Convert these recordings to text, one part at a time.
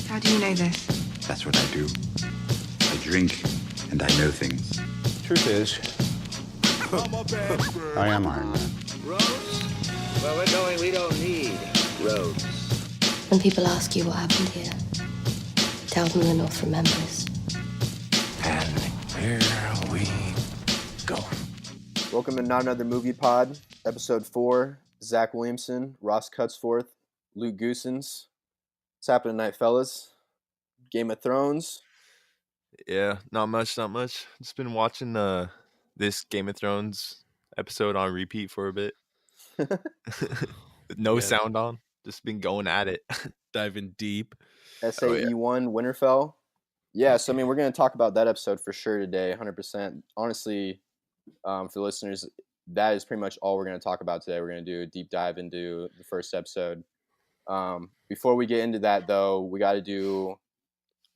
How do you know this? That's what I do. I drink and I know things. Truth is, I am Iron Man. Roads? Where we're going, we don't need roads. When people ask you what happened here, tell them the North remembers. And here we go. Welcome to Not Another Movie Pod, episode 4. Zach Williamson, Ross Cutsforth, Luke Goosens. What's happening tonight, fellas? Game of Thrones. Yeah, not much. Just been watching this Game of Thrones episode on repeat for a bit. With no sound on. Just been going at it. Diving deep. S8E1 Winterfell. Yeah, so I mean, we're going to talk about that episode for sure today, 100%. Honestly, for the listeners, that is pretty much all we're going to talk about today. We're going to do a deep dive into the first episode. Before we get into that, though, we got to do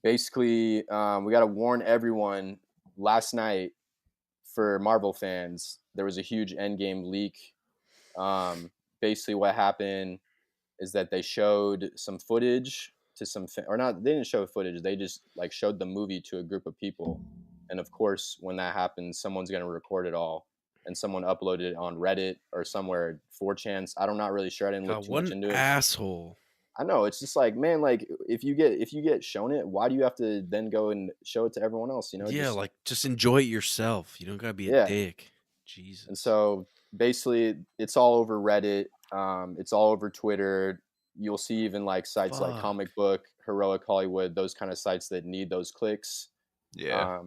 basically, we got to warn everyone. Last night, for Marvel fans, there was a huge Endgame leak. Basically, what happened is that they showed some footage to they didn't show footage. They just showed the movie to a group of people. And of course, when that happens, someone's going to record it all. And someone uploaded it on Reddit or somewhere, 4chan. I'm not really sure. I didn't look too much into it. Asshole. I know. It's just like, man, if you get shown it, why do you have to then go and show it to everyone else? You know? Yeah, just enjoy it yourself. You don't gotta be a dick. Jesus. And so basically, it's all over Reddit. It's all over Twitter. You'll see even sites like Comic Book, Heroic Hollywood, those kind of sites that need those clicks. Yeah.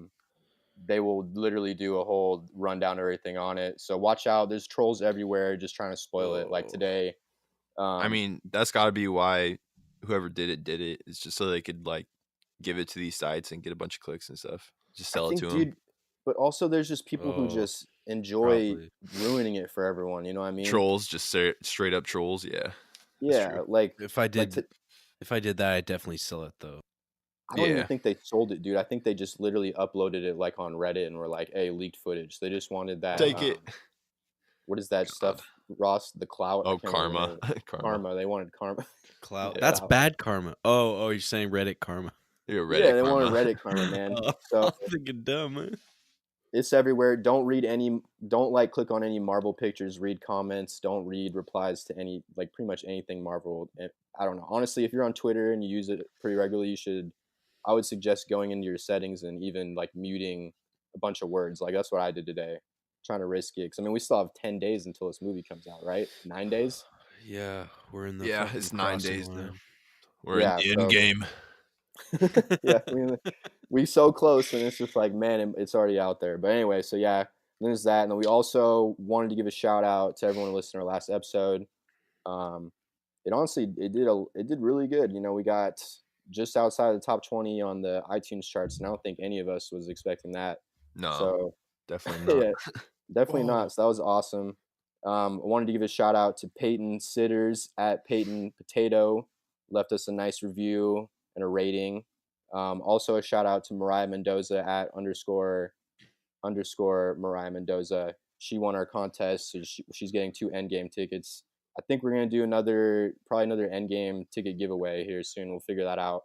They will literally do a whole rundown of everything on it. So watch out. There's trolls everywhere just trying to spoil it. Like today. I mean, that's got to be why whoever did it. It's just so they could give it to these sites and get a bunch of clicks and stuff. Just sell it to them. But also, there's just people who just enjoy ruining it for everyone. You know what I mean? Trolls, just straight up trolls. Yeah. Yeah, if I did that, I'd definitely sell it though. I don't even think they sold it, dude. I think they just literally uploaded it on Reddit and were like, "Hey, leaked footage." They just wanted that. Take it. What is that stuff, Ross? The clout. Oh, karma. Karma. They wanted karma. Clout. Yeah. That's bad karma. Oh, you're saying Reddit karma? Reddit they karma. wanted Reddit karma, man. So I'm thinking dumb, man. It's everywhere. Don't click on any Marvel pictures. Read comments. Don't read replies to any pretty much anything Marvel. I don't know. Honestly, if you're on Twitter and you use it pretty regularly, I would suggest going into your settings and even muting a bunch of words. That's what I did today, trying to risk it. Because I mean, we still have 10 days until this movie comes out, right? 9 days. Yeah, we're in the it's 9 days line. now. We're in the end game. Yeah, we so close, and it's just man, it's already out there. But anyway, so yeah, there's that, and then we also wanted to give a shout out to everyone listening to our last episode. It did really good. We got just outside of the top 20 on the iTunes charts, and I don't think any of us was expecting that. No, so definitely not. Yeah, definitely not. So that was awesome. I wanted to give a shout out to Peyton Sitters at Peyton Potato, left us a nice review and a rating. Also a shout out to Mariah Mendoza at __ Mariah Mendoza. She won our contest, so she's getting 2 Endgame tickets. I think we're gonna do probably another Endgame ticket giveaway here soon. We'll figure that out.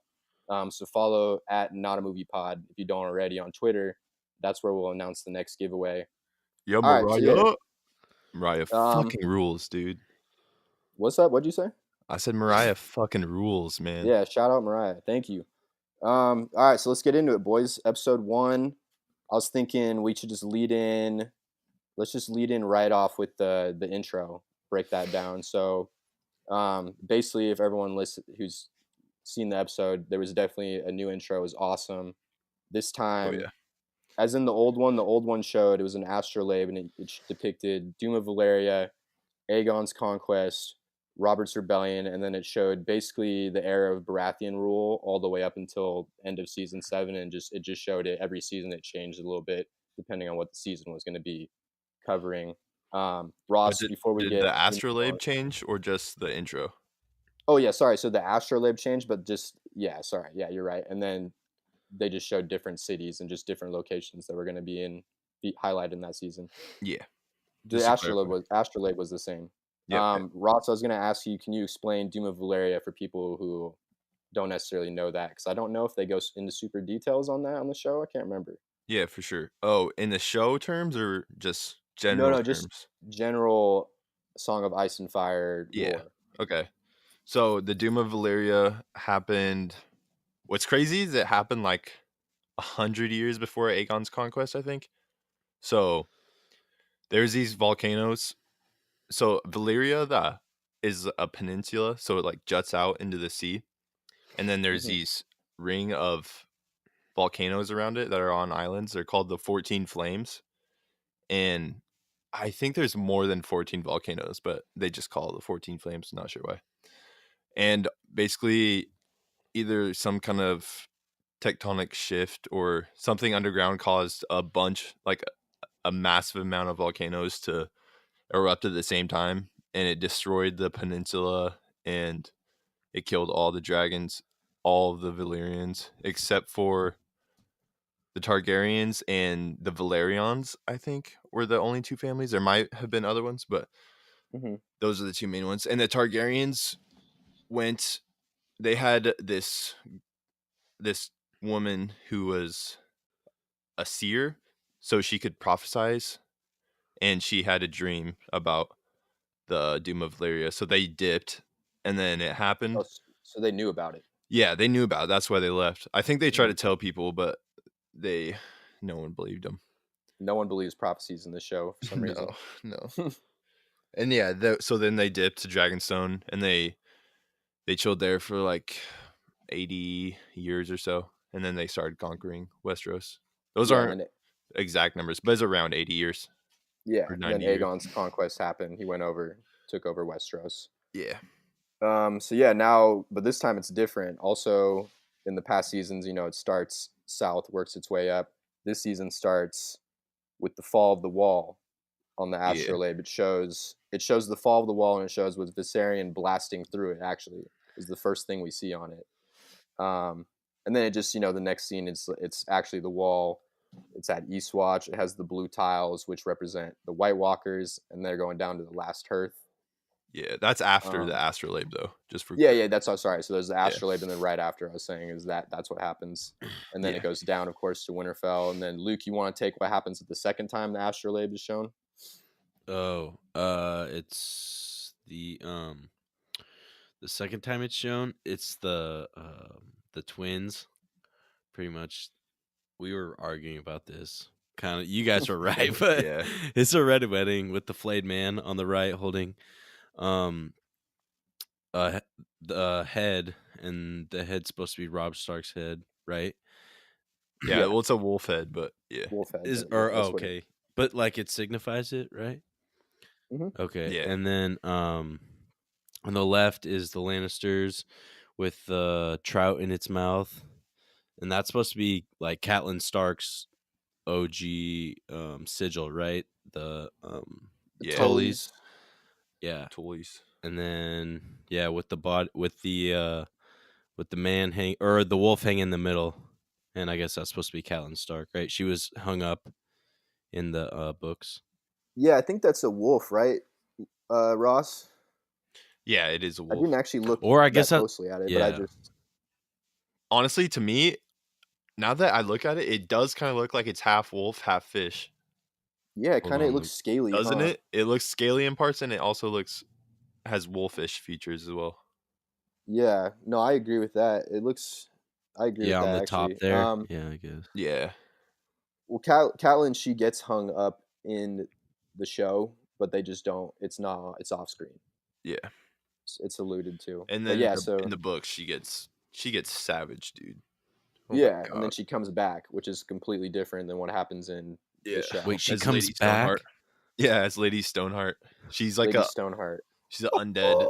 So follow at Not a Movie Pod if you don't already on Twitter. That's where we'll announce the next giveaway. Yo, Mariah. Mariah fucking rules, dude. What's up? What'd you say? I said Mariah fucking rules, man. Yeah, shout out Mariah. Thank you. All right, so let's get into it, boys. Episode 1. I was thinking we should just lead in. Let's just lead in right off with the intro. Break that down. So basically, if everyone who's seen the episode, there was definitely a new intro. It was awesome. This time, as in the old one showed it was an astrolabe, and it depicted Doom of Valyria, Aegon's conquest, Robert's rebellion, and then it showed basically the era of Baratheon rule all the way up until end of season 7, and it just showed it every season. It changed a little bit depending on what the season was going to be covering. Ross, before we get the astrolabe change or just the intro? Oh yeah, sorry. So the astrolabe changed, but sorry. Yeah, you're right. And then they just showed different cities and just different locations that were going to be highlighted in that season. Yeah. The astrolabe was the same. Yeah. Ross, I was going to ask you, can you explain Doom of Valyria for people who don't necessarily know that because I don't know if they go into super details on that on the show. I can't remember. Yeah, for sure. Oh, in the show terms or just No, general just terms? general Song of Ice and Fire Yeah. lore. Okay. So the Doom of Valyria happened. What's crazy is it happened like 100 years before Aegon's conquest, I think. So there's these volcanoes. So Valyria is a peninsula, so it like juts out into the sea, and then there's these ring of volcanoes around it that are on islands. They're called the 14 Flames, and I think there's more than 14 volcanoes, but they just call it the 14 Flames. Not sure why. And basically, either some kind of tectonic shift or something underground caused a bunch, like a massive amount of volcanoes to erupt at the same time, and it destroyed the peninsula, and it killed all the dragons, all of the Valyrians, except for the Targaryens and the Valerians, I think, were the only two families. There might have been other ones, but those are the two main ones. And the Targaryens they had this woman who was a seer, so she could prophesize, and she had a dream about the Doom of Valyria. So they dipped, and then it happened. Oh, so they knew about it. Yeah, they knew about it. That's why they left. I think they tried to tell people, but no one believed them. No one believes prophecies in this show for some reason. No. And yeah, so then they dipped to Dragonstone, and they chilled there for like 80 years or so, and then they started conquering Westeros. Those aren't exact numbers, but it's around 80 years. Yeah, or 90 then years. Aegon's conquest happened. He took over Westeros. Yeah. So yeah, now, but this time it's different. Also, in the past seasons, it starts south, works its way up. This season starts with the fall of the wall on the astrolabe. It shows the fall of the wall, and it shows with Viserion blasting through it. Actually, is the first thing we see on it. And then it just, the next scene, it's actually the wall. It's at Eastwatch. It has the blue tiles, which represent the White Walkers, and they're going down to the last hearth. Yeah, that's after the astrolabe, though. Just for that's all. Sorry. So there's the astrolabe, and then right after I was saying is that's what happens, and then it goes down, of course, to Winterfell, and then Luke, you want to take what happens at the second time the astrolabe is shown? Oh, it's the second time it's shown. It's the twins. Pretty much, we were arguing about this. Kind of, you guys were right, but it's a red wedding with the flayed man on the right holding the head, and the head's supposed to be Robb Stark's head, right? Yeah, well, it's a wolf head, but yeah, wolf head okay, but like it signifies it, right? Okay, yeah, and then on the left is the Lannisters with the trout in its mouth, and that's supposed to be like Catelyn Stark's OG sigil, right? The Tullys. Yeah. Tullys. And then with the body with the man the wolf hanging in the middle. And I guess that's supposed to be Catelyn Stark, right? She was hung up in the books. Yeah, I think that's a wolf, right? Ross? Yeah, it is a wolf. I didn't actually look closely at it, but I just honestly, to me, now that I look at it, it does kind of look like it's half wolf, half fish. Yeah, it kind of looks scaly, doesn't it? It looks scaly in parts, and it also has wolfish features as well. Yeah, no, I agree with that. I agree with that. Yeah, on the actually. top there. Yeah, I guess. Yeah. Well, Catelyn, she gets hung up in the show, but they just don't. It's off screen. Yeah. It's alluded to. And then in the book, she gets savage, dude. Oh and then she comes back, which is completely different than what happens in the show. Wait, she comes back? Yeah, it's Lady Stoneheart. She's like Lady Stoneheart. She's an undead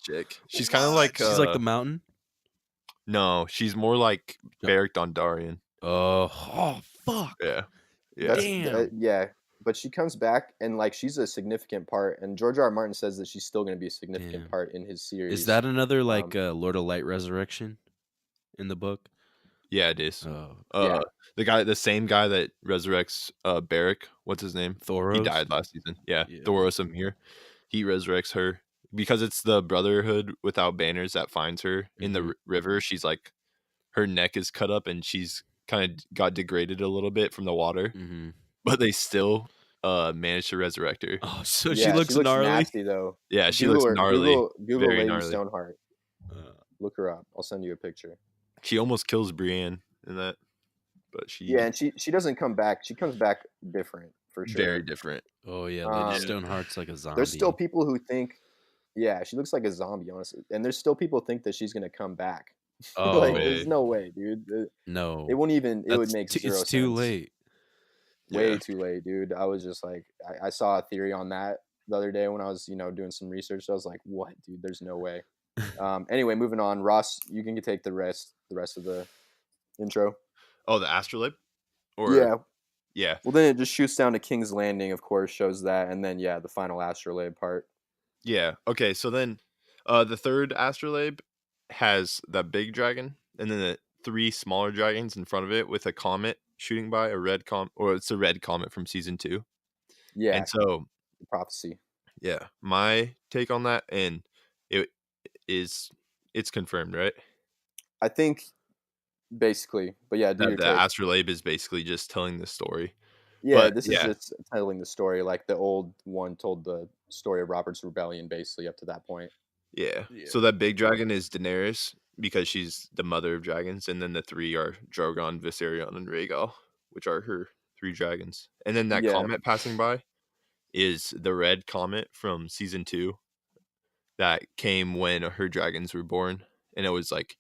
chick. She's kind of like she's like the Mountain. No, she's more like Beric Dondarrion. Oh, fuck. Yeah. Damn. But she comes back, and like she's a significant part. And George R. R. Martin says that she's still going to be a significant part in his series. Is that another like Lord of Light resurrection in the book? Yeah, it is. The same guy that resurrects Beric. What's his name? Thoros. He died last season. Yeah. Thoros Amir. He resurrects her because it's the Brotherhood without banners that finds her in the river. She's like, her neck is cut up and she's kind of got degraded a little bit from the water, but they still managed to resurrect her. Oh, so she Yeah, looks she looks gnarly. nasty though. Yeah, she Google looks her. gnarly. Google very Lady gnarly. Stoneheart. Look her up. I'll send you a picture. She almost kills Brienne in that, but she Yeah, and she doesn't come back. She comes back different for sure. very different. Oh yeah, Lady Stoneheart's like a zombie. There's still people who think, yeah, she looks like a zombie, honestly. And there's still people think that she's gonna come back. Oh, Like, there's no way, dude. no. It wouldn't even. It would make zero sense. It's too late. Way too late, dude. I was just like, I saw a theory on that the other day when I was, doing some research. I was like, what, dude? There's no way. Anyway, moving on. Ross, you can take the rest of the intro. Oh, the astrolabe? Or yeah. Well, then it just shoots down to King's Landing, of course, shows that, and then the final astrolabe part. Yeah. Okay. So then, the third astrolabe has that big dragon, and then the 3 smaller dragons in front of it with a comet shooting by, a red comet, or it's a red comet from season 2. Yeah. And so prophecy. Yeah, my take on that, and it's confirmed, right? I think basically, but yeah, The astrolabe is basically just telling the story. Yeah, but, this is just telling the story, like the old one told the story of Robert's rebellion, basically up to that point. Yeah. So that big dragon is Daenerys because she's the mother of dragons, and then the 3 are Drogon, Viserion, and Rhaegal, which are her 3 dragons. And then that comet passing by is the red comet from season 2 that came when her dragons were born, and it was like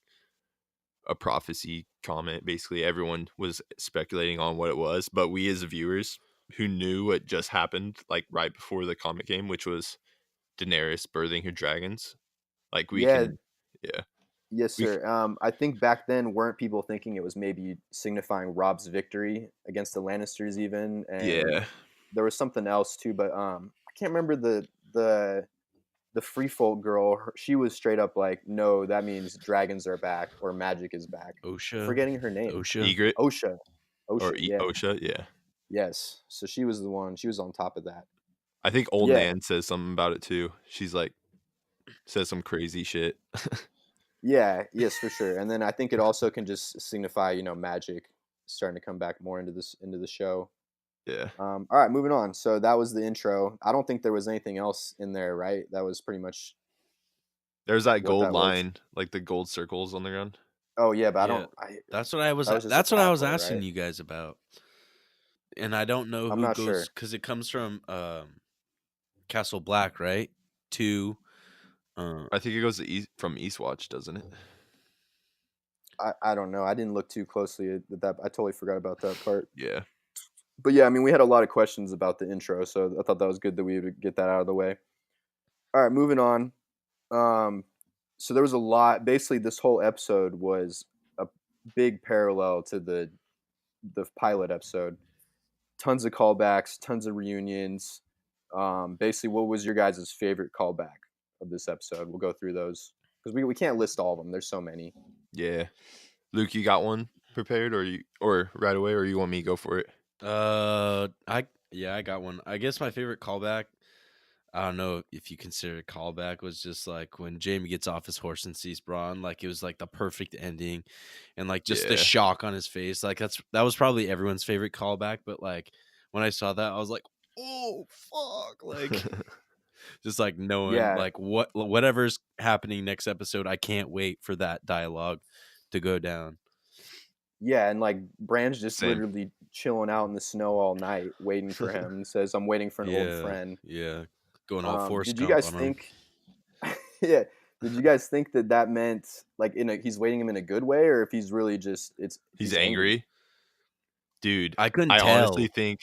a prophecy comet. Basically, everyone was speculating on what it was, but we as viewers who knew what just happened, like right before the comet came, which was Daenerys birthing her dragons, like we can, Yes, sir. I think back then, weren't people thinking it was maybe signifying Rob's victory against the Lannisters, even? And there was something else too, but I can't remember the free folk girl. She was straight up like, no, that means dragons are back or magic is back. Osha. Forgetting her name. Egret. Osha. Osha, yeah. Yes. So she was the one. She was on top of that. I think old Nan says something about it too. She's like, says some crazy shit. Yeah. Yes, for sure. And then I think it also can just signify, magic starting to come back more into the show. Yeah. All right, moving on. So that was the intro. I don't think there was anything else in there, right? That was pretty much. There's that gold line, like the gold circles on the ground. Oh yeah, but I don't. That's what I was. That's what I was asking you guys about. And I don't know who goes because it comes from Castle Black, right? To. I think it goes from Eastwatch, doesn't it? I don't know. I didn't look too closely at that. I totally forgot about that part. Yeah. But yeah, I mean, we had a lot of questions about the intro, so I thought that was good that we would get that out of the way. All right, moving on. So there was a lot. Basically, this whole episode was a big parallel to the pilot episode. Tons of callbacks, tons of reunions. Basically, what was your guys' favorite callback of this episode? We'll go through those because we can't list all of them. There's so many. Yeah, Luke, you got one prepared, or right away, or you want me to go for it? I got one. I guess my favorite callback, I don't know if you consider it callback, was just like when Jaime gets off his horse and sees Bronn. Like it was like the perfect ending, and like just the shock on his face. Like that was probably everyone's favorite callback. But like when I saw that, I was like, oh fuck, like just like knowing like whatever's happening next episode, I can't wait for that dialogue to go down. Yeah, and like Bran's just literally chilling out in the snow all night, waiting for him. And says, "I'm waiting for an old friend." Yeah, going all force. Did you guys think? Did you guys think that meant like he's waiting him in a good way, or if he's really just he's angry? Dude, I couldn't tell. Honestly think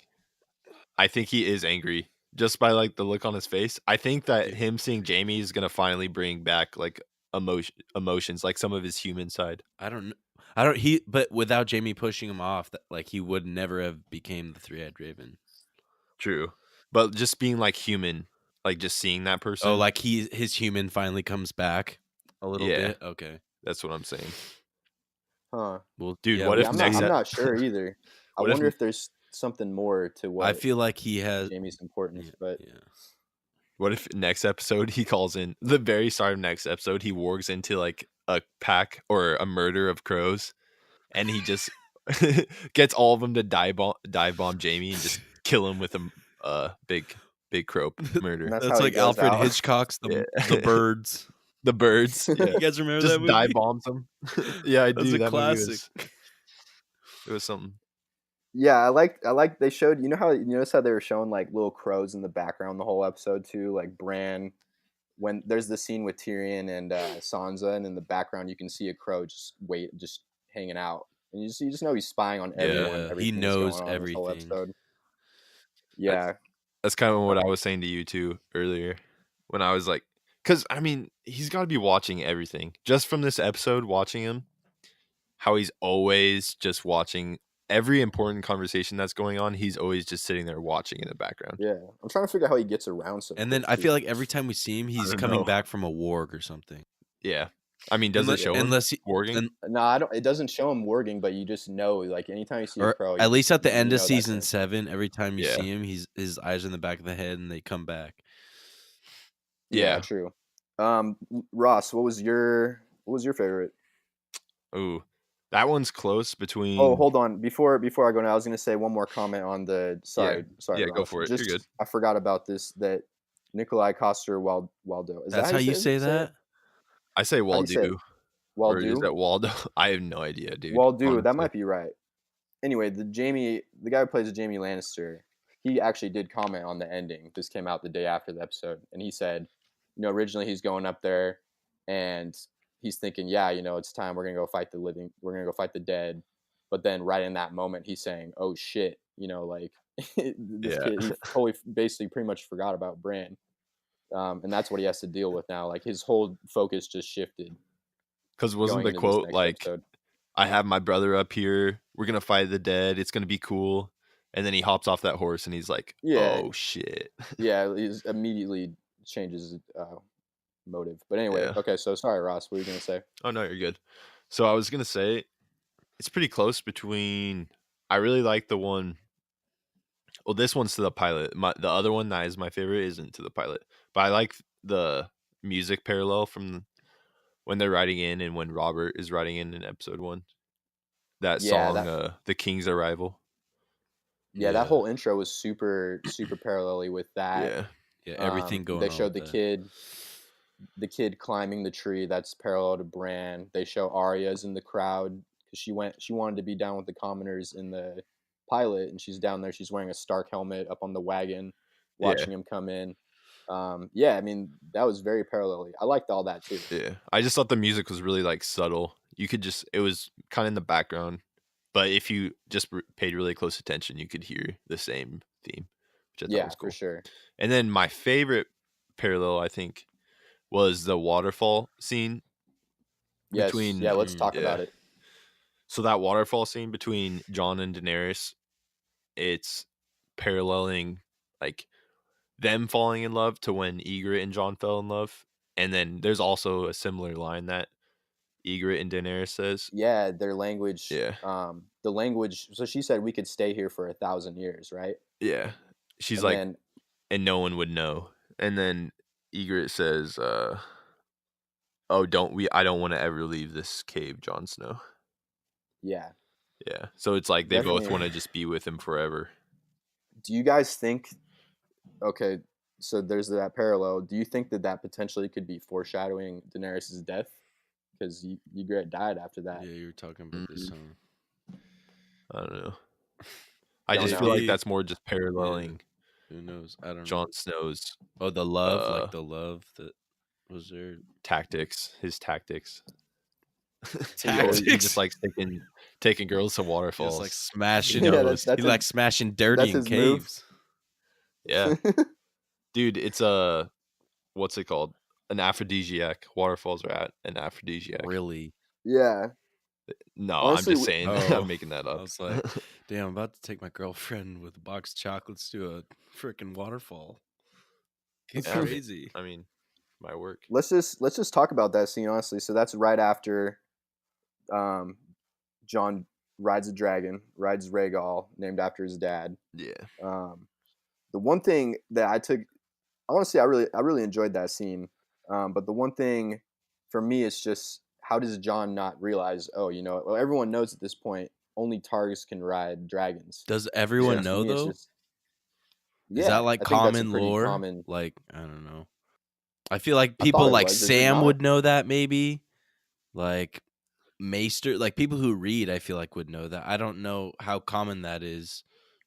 he is angry just by like the look on his face. I think that him seeing Jaime is gonna finally bring back like emotions, like some of his human side. But without Jaime pushing him off, that like he would never have became the 3-eyed raven. True, but just being like human, like just seeing that person. Oh, like his human finally comes back a little bit. Okay, that's what I'm saying. Huh? Well, dude, what if I'm not sure either. I wonder if there's something more to what I feel like he has Jaime's importance, but What if next episode he calls in the very start of next episode he wargs into like a pack or a murder of crows, and he just gets all of them to dive bomb Jamie and just kill him with a big crow And murder. that's That's how he like goes Alfred out. Hitchcock's Yeah. the Birds. The birds. Yeah. You guys remember Just that movie? dive bombs them. Yeah, I That's do. a That movie classic. it was something. Yeah, I like they showed, you know how, you notice how they were showing like little crows in the background the whole episode too, like Bran, when there's the scene with Tyrion and Sansa, and in the background you can see a crow just hanging out, and you just know he's spying on everyone. Yeah, he Everything that's knows going on in this whole everything. episode. Yeah, That's kind of what I was saying to you too earlier, when I was like, because I mean, he's got to be watching everything just from this episode. Watching him, how he's always just watching every important conversation that's going on. He's always just sitting there watching in the background. yeah. I'm trying to figure out how he gets around so. And then quick, I too. feel like every time we see him, he's don't coming know. back from a warg or something. Yeah, I mean, does it show him warging? No, I don't. It doesn't show him warging, but you just know, like anytime you see a Or crow, at least at the you end know of that's season him. 7, every time you Yeah. see him, his eyes are in the back of the head and they come back. Yeah, true. Ross, what was your favorite? Ooh, that one's close between. Oh, hold on. Before I go now, I was gonna say one more comment on the. Sorry, Yeah, go Ross. for it. Just, You're good. I forgot about this. That Nikolai Coster-Waldau. Is That's that how you say it? that? I say How do you say it? Waldo. Or is Waldo. that Waldo? I have no idea, dude. Waldo. That honestly. might be right. Anyway, the guy who plays Jamie Lannister, he actually did comment on the ending. This came out the day after the episode, and he said, originally he's going up there, and he's thinking, yeah, it's time, we're gonna go fight the living, we're gonna go fight the dead. But then right in that moment, he's saying, oh shit, like this kid, he totally, basically, pretty much forgot about Bran, and that's what he has to deal with now. Like his whole focus just shifted. Because wasn't the quote like, episode. I have my brother up here, we're gonna fight the dead, it's gonna be cool, and then he hops off that horse and he's like, oh shit. Yeah, he immediately changes motive. But anyway, okay, so sorry, Ross, what were you gonna say? Oh no, you're good. So I was gonna say it's pretty close between. I really like the one. Well, this one's to the pilot. The other one that is my favorite isn't to the pilot, but I like the music parallel from when they're riding in and when Robert is riding in episode 1. That song, The King's Arrival. Yeah, that whole intro was super parallel with that. Yeah, everything going on. They showed the kid climbing the tree. That's parallel to Bran. They show Arya's in the crowd because she wanted to be down with the commoners in the pilot, and she's down there. She's wearing a Stark helmet up on the wagon, watching him come in. I mean, that was very parallel. I liked all that too. Yeah, I just thought the music was really like subtle. You could it was kind of in the background, but if you just paid really close attention, you could hear the same theme, which I thought was cool. For sure. And then my favorite parallel, I think, was the waterfall scene. Yes. Let's talk about it. So that waterfall scene between Jon and Daenerys, it's paralleling like them falling in love to when Ygritte and Jon fell in love. And then there's also a similar line that Ygritte and Daenerys says. Yeah, their language. Yeah. The language. So she said we could stay here for 1,000 years, right? Yeah. She's and like, then, and no one would know. And then Ygritte says, I don't want to ever leave this cave, Jon Snow. Yeah. Yeah. So it's like they both want to just be with him forever. Do you guys think, okay, so there's that parallel. Do you think that potentially could be foreshadowing Daenerys' death? Because Ygritte died after that. Yeah, you were talking about this song. I don't know. I just feel like that's more just paralleling. Who knows? I don't know. Jon Snow's. Oh, the love, like the love that was there. Tactics, his tactics. Tactics. He just likes taking girls to waterfalls. He like smashing. He likes smashing dirty in caves. Yeah, dude, it's what's it called? An aphrodisiac. Waterfalls are an aphrodisiac. Really? Yeah. No, honestly, I'm just saying. I'm making that up. I was like, damn, I'm about to take my girlfriend with a box of chocolates to a freaking waterfall. It's crazy. I mean, my work. Let's just talk about that scene, honestly. So that's right after Jon rides a dragon, rides Rhaegal, named after his dad. Yeah. The one thing that I took honestly, I really enjoyed that scene. But the one thing for me is just how does John not realize? Oh, you know, well, everyone knows at this point only Targs can ride dragons. Does So everyone to know me, it's though? just Is that yeah. like I think that's a common pretty lore? common. Like, I don't know. I feel like I thought people it like was. Is it Sam not? would know that maybe. Like Maester, like people who read, I feel like would know that. I don't know how common that is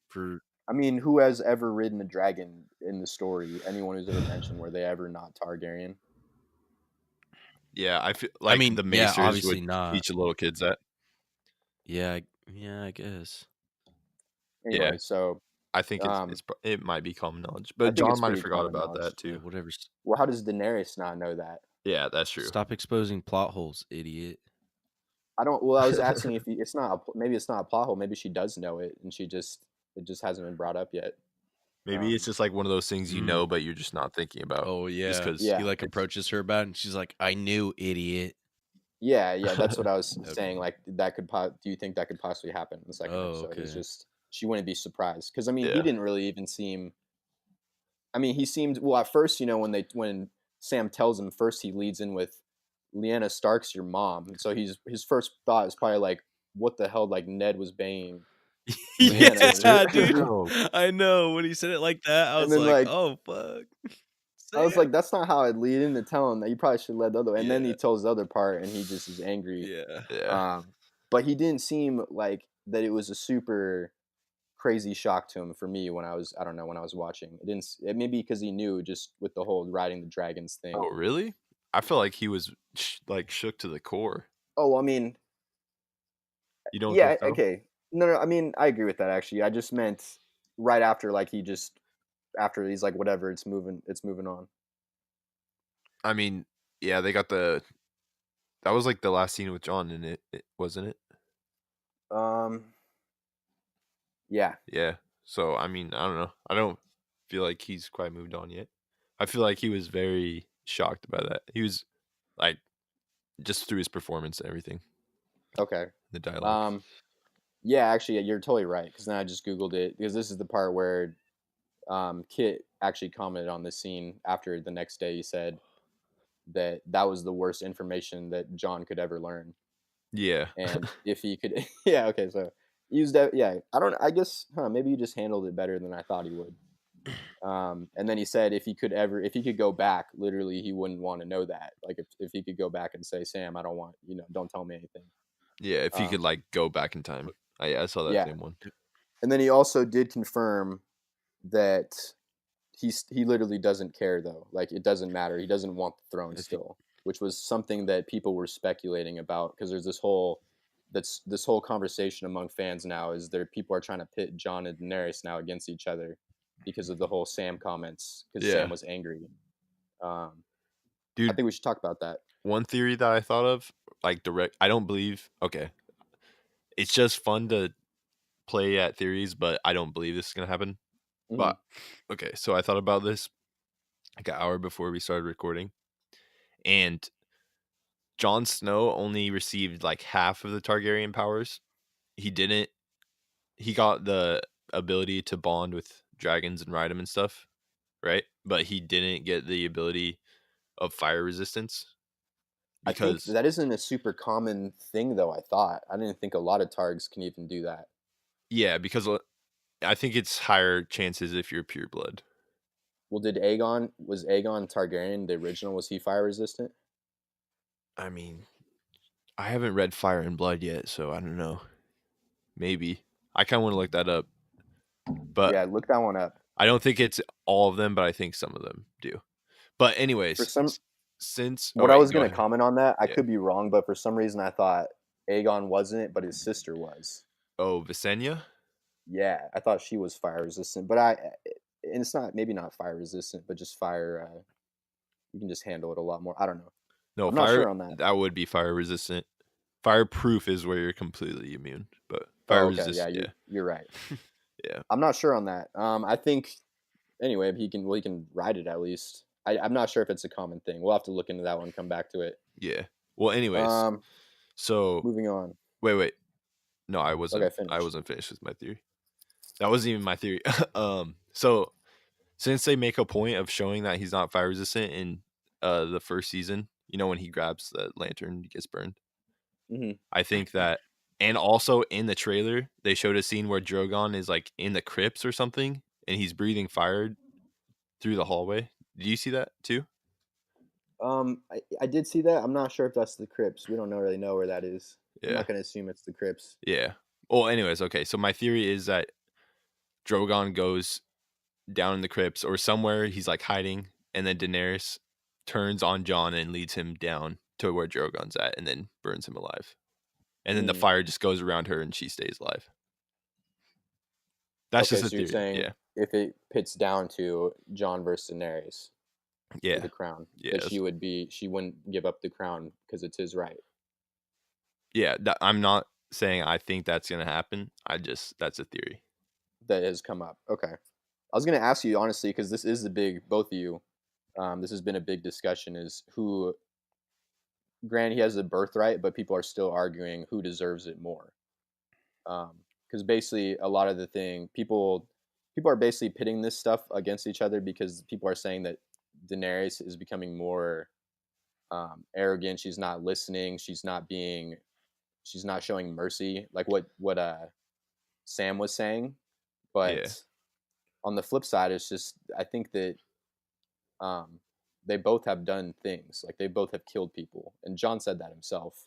for. I mean, who has ever ridden a dragon in the story? Anyone who's ever mentioned were they ever not Targaryen? Yeah, I feel I like mean, the yeah, maesters obviously would not. teach the little kids that. Yeah, I guess. Yeah, Anyway, so I think um, it might be common knowledge, I but think John it's might have pretty forgot common about knowledge. that Yeah, too. whatever. Well, how does Daenerys not know that? Yeah, that's true. Stop exposing plot holes, idiot. I don't. Well, I was asking if it's not. Maybe it's not a plot hole. Maybe she does know it, and it just hasn't been brought up yet. Maybe it's just like one of those things you Mm. know, but you're just not thinking about. Oh Just yeah, because. he Yeah, like approaches her about it, and she's like, "I knew, idiot." yeah. That's what I was Okay. saying. Like that could. Do you think that could possibly happen in the second Oh, episode? It's okay. just she wouldn't be surprised because I mean he Yeah. didn't really even seem. I mean he seemed well at first. You know when Sam tells him first he leads in with Lyanna Stark's your mom, and so his first thought is probably like what the hell like Ned was banging Lyanna. Yeah, dude. Oh. I know. When he said it like that, I And was then like, like "Oh fuck." I was Sam. like, that's not how I'd lead in to tell him that you probably should let the other. And then he Yeah, tells the other part, and he just is angry. yeah. Yeah. But he didn't seem like that. It was a super crazy shock to him for me when I don't know when I was watching. It didn't. It maybe because he knew just with the whole riding the dragons thing. Oh, really? I feel like he was like shook to the core. Oh, I mean, You don't yeah, think so? okay. No, I mean, I agree with that actually. I just meant right after, like he just after he's like, whatever, it's moving on. I mean, yeah, they got that was like the last scene with John in it, wasn't it? Um, yeah. Yeah. So I mean, I don't know. I don't feel like he's quite moved on yet. I feel like he was very shocked by that. He was like just through his performance and everything, Okay. the dialogue. Yeah, actually, you're totally right. Because then I just Googled it because this is the part where Kit actually commented on this scene after the next day. He said that was the worst information that John could ever learn, Yeah. and if he could, yeah, okay, so use that. Yeah, I guess, maybe he just handled it better than I thought he would. And then he said if he could go back, literally, he wouldn't want to know that. Like if he could go back and say, Sam, I don't want, don't tell me anything. Yeah, if he could like go back in time. I saw that Yeah. same one. And then he also did confirm that he literally doesn't care though. Like it doesn't matter. He doesn't want the throne still, which was something that people were speculating about because there's this whole conversation among fans now is there people are trying to pit Jon and Daenerys now against each other because of the whole Sam comments because Yeah. Sam was angry. Dude, I think we should talk about that. one theory that I thought of, like I don't believe. Okay, it's just fun to play at theories, but I don't believe this is gonna happen. Mhm. But okay, so I thought about this like an hour before we started recording, and Jon Snow only received like half of the Targaryen powers. He didn't. He got the ability to bond with dragons and ride them and stuff, right? But he didn't get the ability of fire resistance I think because that isn't a super common thing though. I didn't think a lot of Targs can even do that. yeah, because I think it's higher chances if you're pure blood. Well, was Aegon Targaryen the original? Was he fire resistant? I mean, I haven't read Fire and Blood yet, so I don't know. Maybe I kind of want to look that up, but Yeah, look that one up. I don't think it's all of them, but I think some of them do. But For anyways, some, since what I was go going to ahead. comment on that, I Yeah. could be wrong, but for some reason I thought Aegon wasn't, but his sister was. Oh, Visenya? Yeah, I thought she was fire resistant, but and it's not maybe not fire resistant, but just fire. You can just handle it a lot more. I don't know. No, I'm not fire. sure on that. That would be fire resistant. Fireproof is where you're completely immune, but Oh, fire okay, resistant. yeah, Yeah, you're right. yeah. I'm not sure on that. I think anyway, he can ride it at least. I'm not sure if it's a common thing. We'll have to look into that one, come back to it. Yeah. Well, anyways, so Moving on. wait. No, I finish. wasn't finished with my theory. That wasn't even my theory. So since they make a point of showing that he's not fire resistant in the first season, when he grabs the lantern, he gets burned. Hmm. I think that, and also in the trailer, they showed a scene where Drogon is like in the crypts or something, and he's breathing fire through the hallway. Do you see that too? I did see that. I'm not sure if that's the crypts. We don't really know where that is. I'm Yeah, not gonna assume it's the crypts. yeah. Well, anyways, okay. So my theory is that Drogon goes down in the crypts or somewhere he's like hiding, and then Daenerys turns on Jon and leads him down to where Drogon's at, and then burns him alive. And then the Mm. fire just goes around her, and she stays alive. That's Okay, just a so you're theory. saying Yeah, if it pits down to Jon versus Daenerys for yeah, the crown, yeah. that she wouldn't give up the crown because it's his right. Yeah, I'm not saying I think that's gonna happen. That's a theory. That has come up. Okay, I was gonna ask you honestly because this is both of you. This has been a big discussion. Is who? Granted, he has the birthright, but people are still arguing who deserves it more. Because basically, a lot of the thing people are basically pitting this stuff against each other because people are saying that Daenerys is becoming more arrogant. She's not listening. She's not showing mercy, like what Sam was saying. Yeah, But on the flip side, it's just I think that um, they both have done things, like they both have killed people, and John said that himself.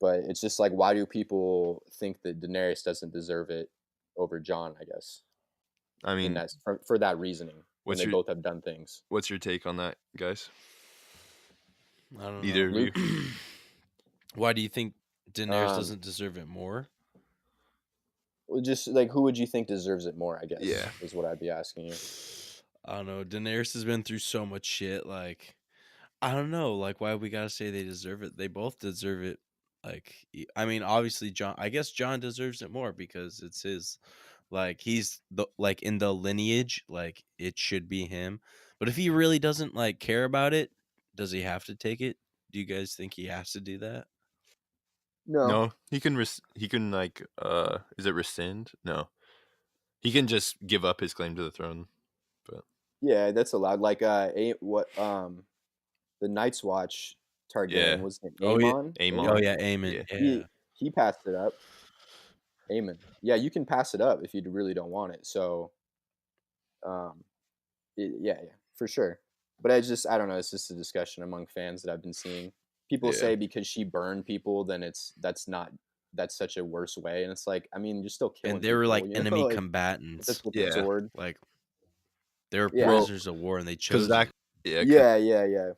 But it's just like, why do people think that Daenerys doesn't deserve it over John? I guess I in mean, that for that reasoning, when what's they your both have done things. what's your take on that, guys? I don't Either know. of you? Luke, Why do you think Daenerys um, doesn't deserve it more? well, just like who would you think deserves it more? I guess Yeah, is what I'd be asking you. I don't know. Daenerys has been through so much shit. Like, I don't know. Like, why we gotta say they deserve it? They both deserve it. Like, I mean, obviously, John. I guess John deserves it more because it's his. Like, he's the like in the lineage. Like, it should be him. But if he really doesn't like care about it, does he have to take it? Do you guys think he has to do that? No, no, he can like is it rescind? No, he can just give up his claim to the throne. But yeah, that's allowed. Like the Night's Watch Targaryen yeah, was it Oh yeah. Aemon? Oh Aemon. yeah, Aemon. Yeah, Yeah. He passed it up. Aemon. Yeah, you can pass it up if you really don't want it. So um, yeah, for sure. But I don't know. It's just a discussion among fans that I've been seeing. People yeah. say because she burned people, then that's such a worse way. And it's like, I mean, you're still And killing they were people, like you know, enemy like combatants. just with the Yeah. sword. Like they were Yeah, Well, prisoners of war and they because chose Zach, it. yeah, yeah.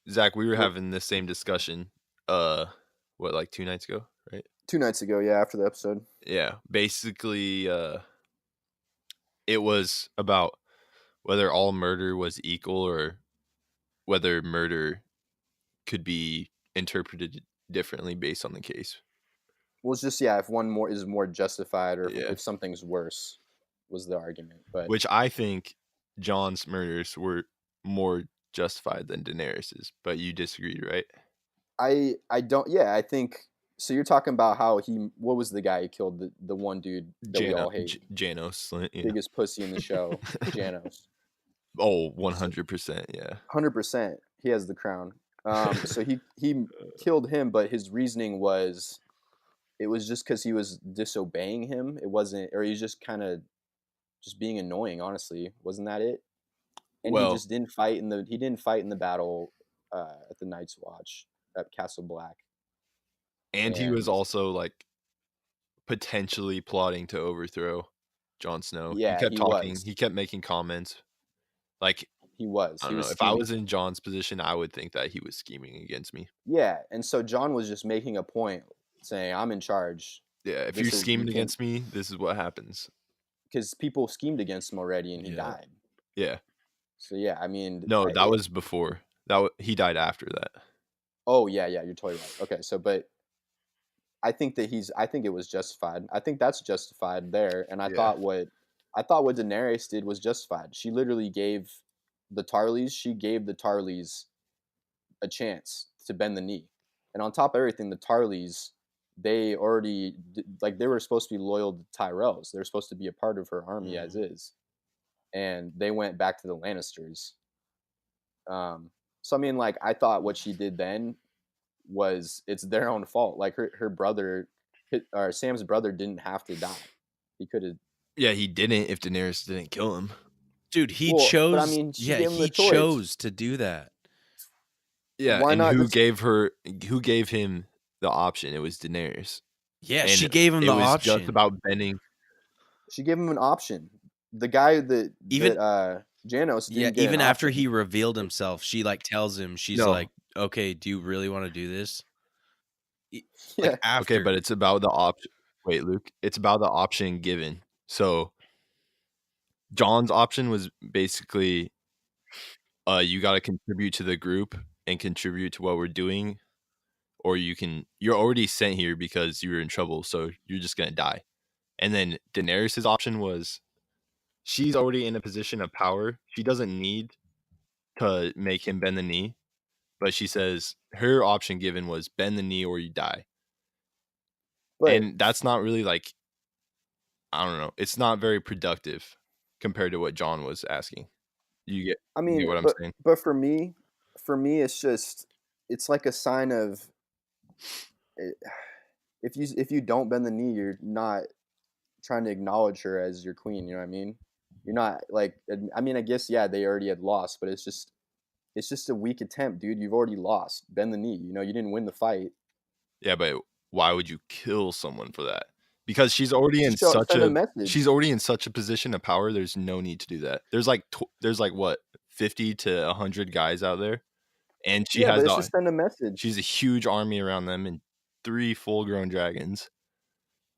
Zach, we were Well, having the same discussion. What, like 2 nights ago, right? 2 nights ago, yeah, after the episode. Yeah, basically, it was about whether all murder was equal or whether murder could be interpreted differently based on the case. Well, it's just, yeah, if one more is more justified or Yeah, if something's worse was the argument. But which I think John's murders were more justified than Daenerys's, but you disagreed, right? I don't, yeah, I think so. You're talking about how what was the guy who killed the one dude that we all hate, Janos, yeah. biggest pussy in the show, Janos. Oh, So 100%, yeah. 100%, he has the crown. So he killed him, but his reasoning was it was just because he was disobeying him. It wasn't, or he was just kind of just being annoying. Honestly, wasn't that it? And he Well, just he didn't fight in the battle at the Night's Watch at Castle Black. and he was And also like potentially plotting to overthrow Jon Snow. He yeah, kept he talking, was. he kept making comments. Like, He was. I He don't know, was if I scheming. was in John's position, I would think that he was scheming against me. Yeah, and so John was just making a point, saying, "I'm in charge. Yeah, if you're This is you scheming can," against me, this is what happens. because people schemed against him already, and he Yeah. died. Yeah. So yeah, I mean, No, that was before. He died after that. oh yeah, you're totally right. Okay, so but I think it was justified. I think that's justified there. And Yeah. I thought what Daenerys did was justified. She literally gave she gave the Tarleys a chance to bend the knee. And on top of everything, the Tarleys, they like they were supposed to be loyal to Tyrells. They were supposed to be a part of her army as Mm. is. and they went back to the Lannisters. So I mean, like, I thought what she did then was it's their own fault. Like her brother, or Sam's brother, didn't have to die. He could have. Yeah, he didn't if Daenerys didn't kill him. Dude, he Well, but I chose. mean, she Yeah, gave him the he choice. chose to do that. Yeah, Why and not who just- gave him the option? It was Daenerys. Yeah, And she gave him it the was option. just about bending. She gave him an option. The guy that Even- Janos didn't Yeah, get even an after option. he revealed himself, she like tells him, she's No. like, "Okay, do you really want to do this?" Yeah. Like after, Okay, but it's about the option. Wait, Luke, it's about the option given. So John's option was basically, you got to contribute to the group and contribute to what we're doing, or you're already sent here because you were in trouble, so you're just gonna die. And then Daenerys' option was, she's already in a position of power. She doesn't need to make him bend the knee, but she says her option given was bend the knee or you die. But And that's not really like, I don't know. It's not very productive compared to what John was asking. You get what I'm saying? But for me, it's like a sign of if you don't bend the knee, you're not trying to acknowledge her as your queen. You know what I mean? You're not like. I mean, I guess yeah, they already had lost, but it's just a weak attempt, dude. You've already lost. Bend the knee. You know, you didn't win the fight. Yeah, but why would you kill someone for that? Because she's already in Send such a a message. she's already in such a position of power. There's no need to do that. There's like what, 50 to 100 guys out there, and she Yeah, has but it's just send a message. she's a huge army around them and 3 full-grown dragons.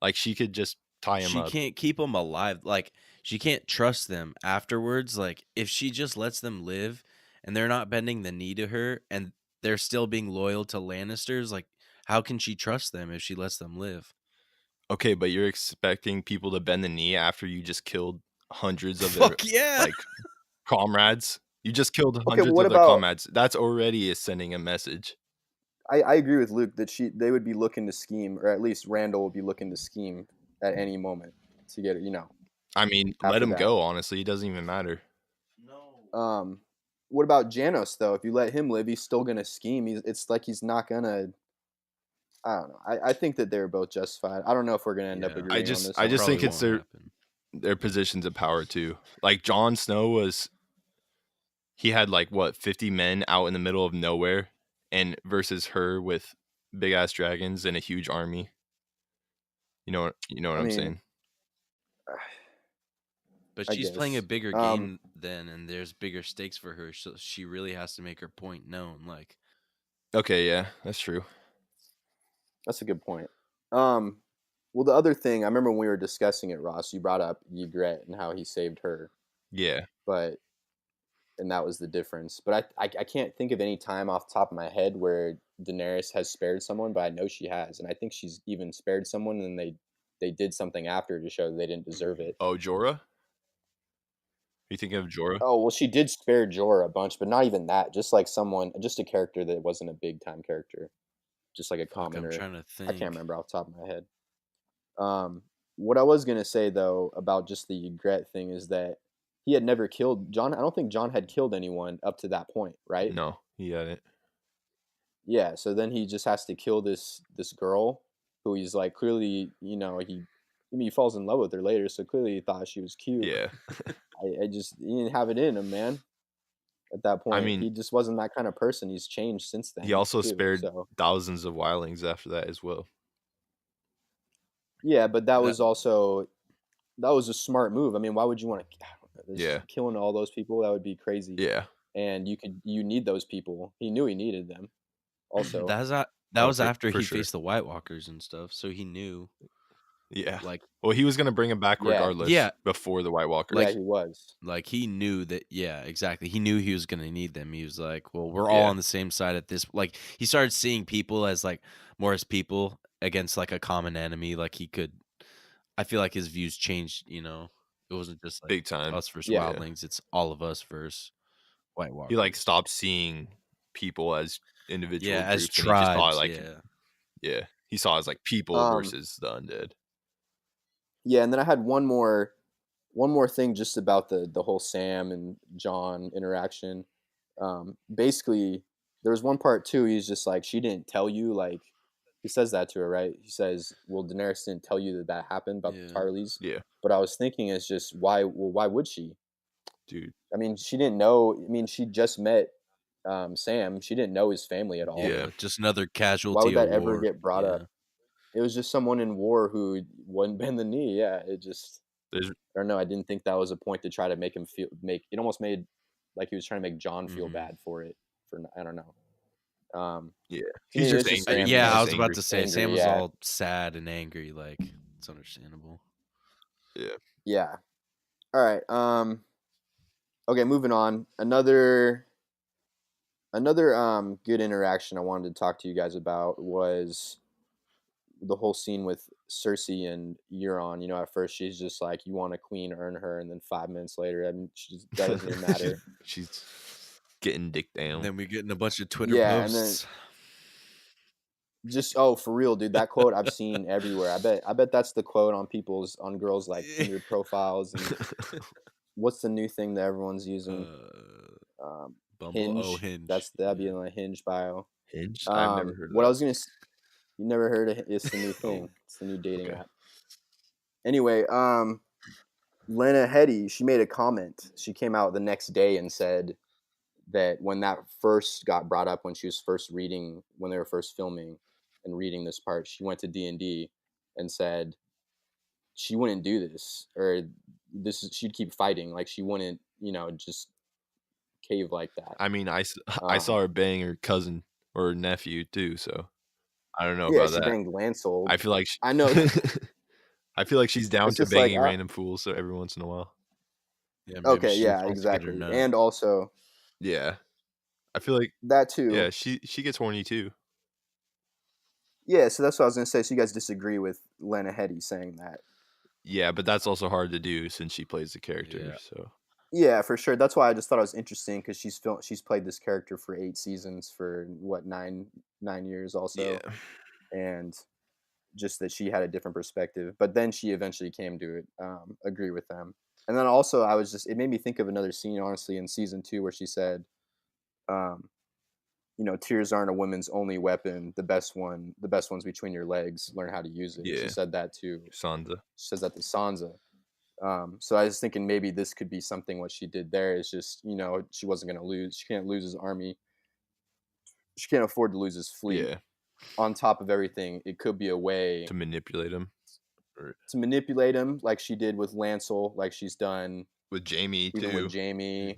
Like, she could just tie him she up. can't keep them alive. Like, she can't trust them afterwards. Like, if she just lets them live and they're not bending the knee to her and they're still being loyal to Lannisters, like, how can she trust them if she lets them live? Okay, but you're expecting people to bend the knee after you just killed hundreds of their Fuck yeah. like comrades. You just killed Okay, hundreds what of their about- comrades. That's already sending a message. I agree with Luke that they would be looking to scheme, or at least Randall would be looking to scheme at any moment to get it. You know. I mean, let After him that. go, honestly. It doesn't even matter. What about Janos though? If you let him live, he's still gonna scheme. It's like he's not gonna. I don't know. I think that they're both justified. I don't know if we're gonna end up Yeah. agreeing on this. I just Probably think it's won't happen. their positions of power too. Like, Jon Snow he had like what, 50 men out in the middle of nowhere, and versus her with big ass dragons and a huge army. You know what I'm mean, saying? But I she's playing a guess. bigger game then, and there's bigger stakes for her. So she really has to make her point known. Like, Okay, yeah, that's true. That's a good point. Well, the other thing I remember when we were discussing it, Ross, you brought up Ygritte and how he saved her, Yeah. and that was the difference. But I can't think of any time off the top of my head where Daenerys has spared someone, but I know she has, and I think she's even spared someone, and they did something after to show they didn't deserve it. Oh, Jorah? You thinking of Jorah? Oh well, she did spare Jorah a bunch, but not even that. Just like just a character that wasn't a big time character, just like a fuck, I'm commoner. trying to think. I can't remember off the top of my head. What I was gonna say though about just the Ygritte thing is that he had never killed John. I don't think John had killed anyone up to that point, right? No, he hadn't. Yeah. So then he just has to kill this girl who he's like clearly, he falls in love with her later, so clearly he thought she was cute. Yeah. I just he didn't have it in him, man. At that point, mean, he just wasn't that kind of person. He's changed since then. He also too, spared so. thousands of wildlings after that as well. Yeah, but that was a smart move. I mean, why would you want to? Yeah. Killing all those people, that would be crazy. Yeah. And you need those people. He knew he needed them. Also, that Oh, was after for he sure. faced the White Walkers and stuff, so he knew. Yeah. Like, Well, he was gonna bring him back Yeah. regardless. Yeah. Before the White Walkers. yeah, he was. like he knew that. Yeah, exactly. He knew he was gonna need them. He was like, "Well, we're all Yeah. on the same side at this." Like, he started seeing people as like more as people against like a common enemy. Like, he could. I feel like his views changed. It wasn't just like Big time. us versus Yeah. wildlings. It's all of us versus White Walkers. He stopped seeing people as individual yeah, as groups, and he just tribes. thought, yeah. He saw it as people versus the undead. Yeah, and then I had one more one more thing just about the whole Sam and John interaction. Basically, there was one part too. He's just like, she didn't tell you. Like, he says that to her, right? He says, "Well, Daenerys didn't tell you that happened about the Tarleys." Yeah, But I was thinking, is just why? Well, why would she? dude. I mean, she didn't know. I mean, she just met Sam. She didn't know his family at all. Yeah. Just another casualty Why would that of ever war. get brought Yeah. up? It was just someone in war who wouldn't bend the knee. Yeah, it just. There's I don't know. I didn't think that was a point to try to make him feel. It almost made like he was trying to make John feel bad for it. I don't know. yeah. To me, He's it was just just angry. Sam. Yeah, He's I just was about angry. to say Angry, Sam was yeah. all sad and angry. Like, it's understandable. Yeah. Yeah. All right. Okay, moving on. Another good interaction I wanted to talk to you guys about was the whole scene with Cersei and Euron. You know, at first she's just like, "You want a queen, earn her," and then 5 minutes later, I mean, that doesn't even matter. She's getting dick down. And then we get in a bunch of Twitter Yeah, posts. and then just for real, dude, that quote I've seen everywhere. I bet that's the quote on girls like Tinder profiles. And what's the new thing that everyone's using? Bumble. Hinge. Oh, Hinge. That'd be in my Hinge bio. Hinge? I've never heard of What that. I was gonna. You never heard of it? It's the new thing. It's the new dating app. Anyway, Lena Headey, she made a comment. She came out the next day and said that when that first got brought up, when she was first reading, when they were first filming and reading this part, she went to D&D and said she wouldn't do this, or she'd keep fighting. Like, she wouldn't, just cave like that. I mean, I saw her bang her cousin or her nephew too, so I don't know Yeah, about she that. banged Lancel. I feel like I know. I feel like she's down It's to just like, banging random fools, so every once in a while. Yeah, maybe Okay, she yeah, wants to get her exactly. nut. And also Yeah, I feel like that too. yeah, she gets horny too. Yeah, so that's what I was gonna say. So you guys disagree with Lena Headey saying that? Yeah, but that's also hard to do since she plays the character. Yeah. So Yeah, for sure. That's why I just thought it was interesting because she's played this character for 8 seasons for what 9 years also, and just that she had a different perspective. But then she eventually came to agree with them. And then also it made me think of another scene, honestly, in season 2 where she said, tears aren't a woman's only weapon. The best one's between your legs. Learn how to use it. Yeah. She said that to Sansa. She says that to Sansa. So I was thinking maybe this could be something. What she did there is just, she wasn't going to lose. She can't lose his army. She can't afford to lose his fleet. Yeah. On top of everything, it could be a way To manipulate him. like she did with Lancel, like she's done With Jamie even too. with Jamie.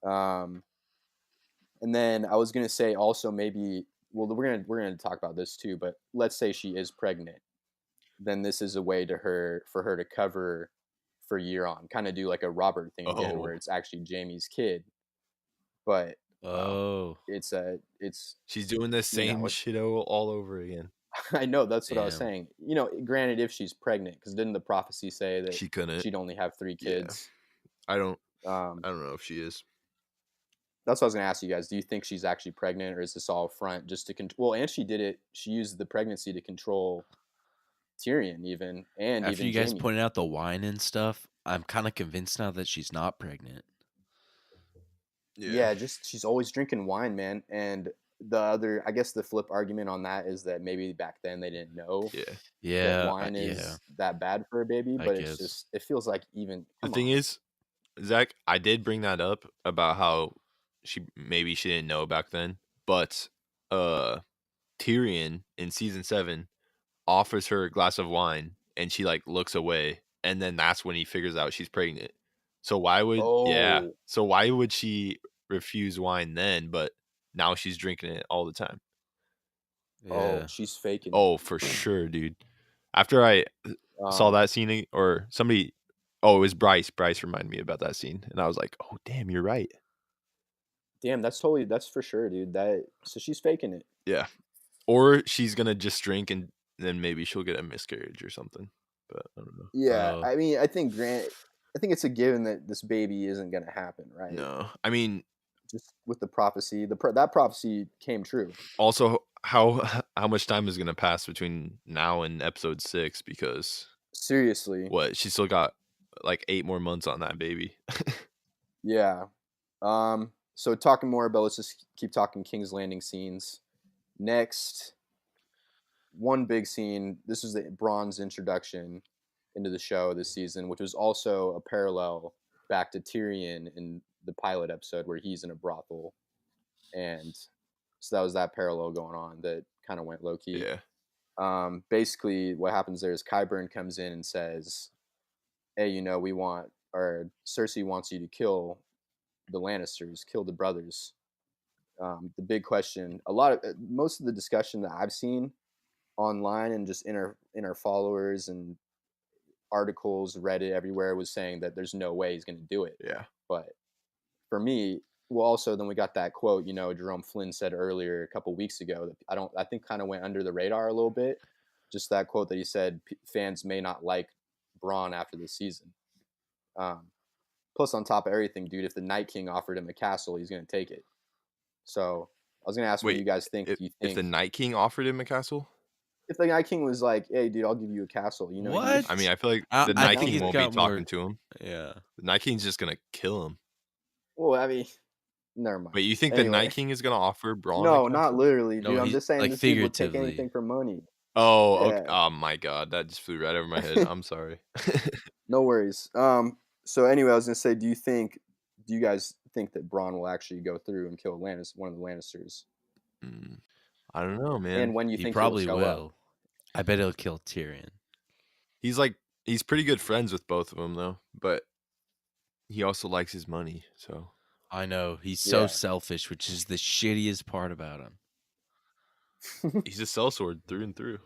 Mhm. And then I was gonna say also maybe, well, we're gonna talk about this too, but let's say she is pregnant, then this is a way for her to cover for Euron, kind of do like a Robert thing again, where it's actually Jamie's kid, but it's she's doing the same shit all over again. I know, that's what I was saying. Granted, if she's pregnant, because didn't the prophecy say that She couldn't. she'd only have 3 kids? I don't know if she is. That's what I was gonna ask you guys. Do you think she's actually pregnant, or is this all a front just to control? Well, and she did it. She used the pregnancy to control Tyrion, even After you guys Jamie. pointed out the wine and stuff, I'm kind of convinced now that she's not pregnant. Yeah, just she's always drinking wine, man. And I guess the flip argument on that is that maybe back then they didn't know that wine is that bad for a baby, but it's just, it feels like even the thing is, Zach, I did bring that up about how she didn't know back then, but Tyrion in season 7 offers her a glass of wine and she like looks away, and then that's when he figures out she's pregnant. So why would she refuse wine then, but now she's drinking it all the time? She's faking it. For sure, dude. After I saw that scene, or somebody, it was Bryce reminded me about that scene, and I was like, oh damn, you're right. Damn, that's for sure, dude. So she's faking it. Yeah. Or she's gonna just drink and then maybe she'll get a miscarriage or something. But I don't know. Yeah, I mean, I think it's a given that this baby isn't gonna happen, right? No, I mean, just with the prophecy, that prophecy came true. Also, how much time is gonna pass between now and episode 6? Because seriously, what, she still got like 8 more months on that baby. Yeah. So talking more about, let's just keep talking King's Landing scenes. Next, one big scene. This is the Bronn's introduction into the show this season, which was also a parallel back to Tyrion in the pilot episode where he's in a brothel, and so that was that parallel going on that kind of went low key. Yeah. Basically, what happens there is Qyburn comes in and says, "Hey, Cersei wants you to kill the Lannisters, kill the brothers." The big question, most of the discussion that I've seen online and just in our followers and articles, Reddit, everywhere, was saying that there's no way he's going to do it. Yeah. But for me, well, also then we got that quote, Jerome Flynn said earlier a couple weeks ago that I think kind of went under the radar a little bit. Just that quote that he said, fans may not like Bronn after this season. Plus, on top of everything, dude, if the Night King offered him a castle, he's going to take it. So I was going to ask what you guys think. If the Night King offered him a castle? If the Night King was like, "Hey, dude, I'll give you a castle," What? I mean, I feel like I the Night think King he's won't be got talking more- to him. Yeah. The Night King's just gonna kill him. Well, I mean, never mind. Wait, you think the Night King is gonna offer Bronn? No, a not castle? literally, dude. No, I'm he's just saying like this dude would take figuratively. anything for money. Oh, Yeah. okay. Oh my god, that just flew right over my head. I'm sorry. No worries. So anyway, I was gonna say, do you guys think that Bronn will actually go through and kill one of the Lannisters? I don't know, man. And when you He think probably he'll show up? will. I bet he'll kill Tyrion. He's pretty good friends with both of them though, but he also likes his money, so I know. He's so Yeah. selfish, which is the shittiest part about him. he's a sellsword through and through,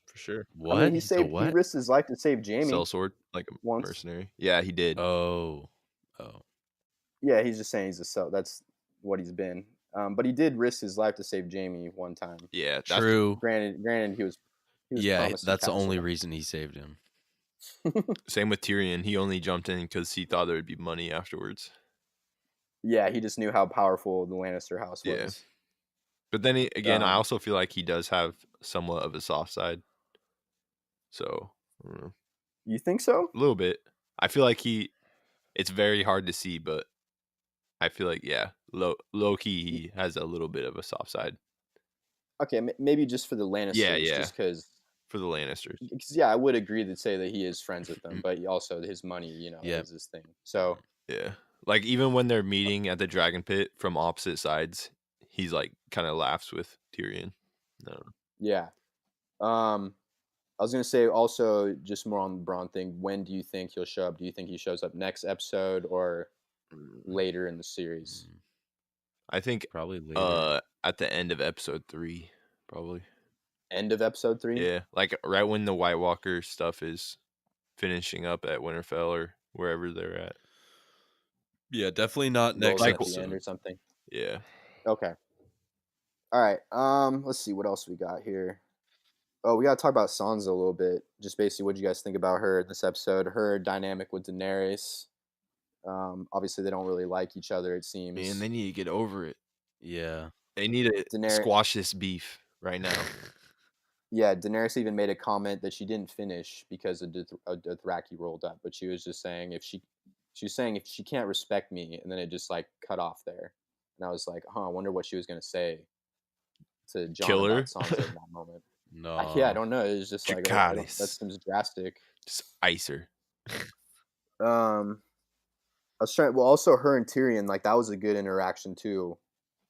for sure. What? I mean, He's a he what? risked his life to save Jaime. Sellsword, like a once. mercenary. Yeah, he did. Oh. Yeah, he's just saying that's what he's been. But he did risk his life to save Jaime one time. Yeah, that's True. Granted, he was Yeah, promised a that's the castle. only reason he saved him. Same with Tyrion. He only jumped in because he thought there would be money afterwards. Yeah, he just knew how powerful the Lannister house was. Yeah. But then again, I Um, also feel like he does have somewhat of a soft side. So, I don't know. You think so? A little bit. I feel like it's very hard to see, but I feel like, yeah, low key, he has a little bit of a soft side Okay, maybe just for the Lannisters. Yeah. Just because, for the Lannisters. yeah, I would agree to say that he is friends with Mm-hmm. them, but also his money, Yep. is his thing. So Yeah. Like, even when they're meeting at the Dragon Pit from opposite sides, he's like, kind of laughs with Tyrion. No. yeah. I was gonna say also just more on the Bronn thing. When do you think he'll show up? Do you think he shows up next episode or later in the series? I think Probably later. at the end of episode 3, probably. End of episode 3? Yeah, like right when the White Walker stuff is finishing up at Winterfell or wherever they're at. Yeah, definitely not next Like at the episode. end or something. Yeah. Okay. All right. Let's see what else we got here. Oh, we gotta talk about Sansa a little bit. Just basically, what you guys think about her in this episode? Her dynamic with Daenerys. Obviously, they don't really like each other. It seems. Man, they need to get over it. Yeah. They need to Daenerys- squash this beef right now. Yeah, Daenerys even made a comment that she didn't finish because a Dothraki rolled up, but she was just saying if she can't respect me, and then it just like cut off there, and I was like, I wonder what she was gonna say to Jon Kill her? about Sansa in that moment. No. Yeah, I don't know. It was just like that Dracarys. seems drastic. Just ice her. I was trying. Well, also her and Tyrion, like that was a good interaction too.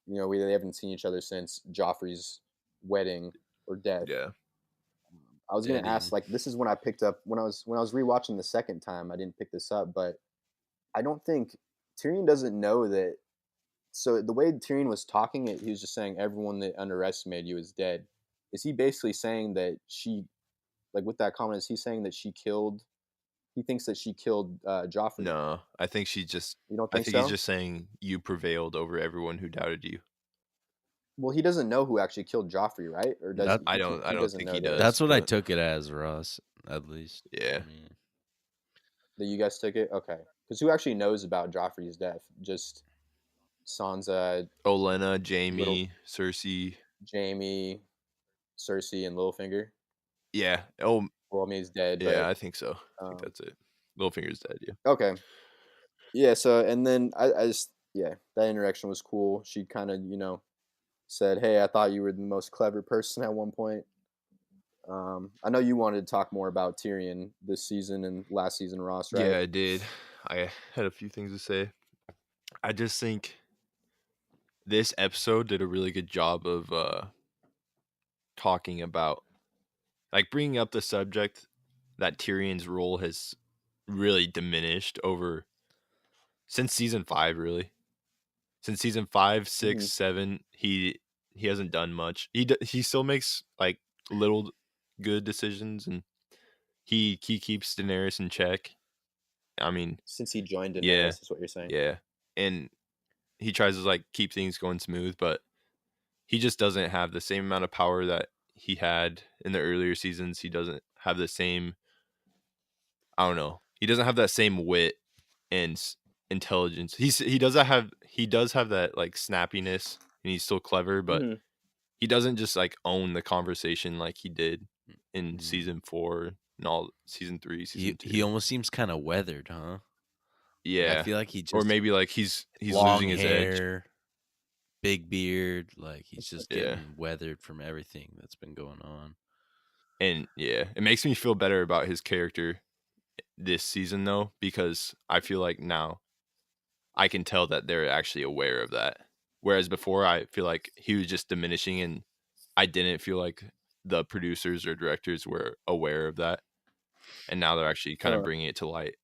They haven't seen each other since Joffrey's wedding or death. Yeah. I was gonna ask, like, this is when I picked up when I was rewatching the second time. I didn't pick this up, but I don't think Tyrion doesn't know that. So the way Tyrion was talking, he was just saying everyone that underestimated you is dead. Is he basically saying that she, like, with that comment, is he saying that she killed? He thinks that she killed Joffrey. No, I think she just. You don't I think think so? he's just saying you prevailed over everyone who doubted you. Well, he doesn't know who actually killed Joffrey, right? Or does That- he? I don't doesn't think know he that. does. That's what I but- took it as, Russ, at least. Yeah. I mean, That you guys took it, okay? Because who actually knows about Joffrey's death? Just Sansa, Olenna, Jamie, Cersei. Jaime, Cersei, and Littlefinger. Yeah. Oh, Well, I mean, he's dead. yeah. but, I think so. I think um, that's it. Littlefinger's dead. Yeah. Okay. Yeah. So and then I just that interaction was cool. She kind of said, "Hey, I thought you were the most clever person at one point." I know you wanted to talk more about Tyrion this season and last season, Ross, right? Yeah, I did. I had a few things to say. I just think this episode did a really good job of talking about, like, bringing up the subject that Tyrion's role has really diminished over since season 5, really. Since season 5, 6, Mm-hmm. 7, he hasn't done much. He still makes like little good decisions, and he keeps Daenerys in check. I mean, Since he joined yeah, Daenerys, is what you're saying. yeah, and he tries to like keep things going smooth, but he just doesn't have the same amount of power that he had in the earlier seasons. He doesn't have the same, I don't know. He doesn't have that same wit and intelligence. He does have that like snappiness, and he's still clever, but Mm-hmm. he doesn't just like own the conversation like he did in Mhm. season 4 and all season 3, season 2. He almost seems kind of weathered, huh? Like, I Yeah. feel like he Or just maybe like he's long losing his edge. hair, big beard, like he's just Yeah. getting weathered from everything that's been going on. And yeah, it makes me feel better about his character this season though, because I feel like now I can tell that they're actually aware of that. Whereas before I feel like he was just diminishing, and I didn't feel like the producers or directors were aware of that. And now they're actually kind of bringing it to light.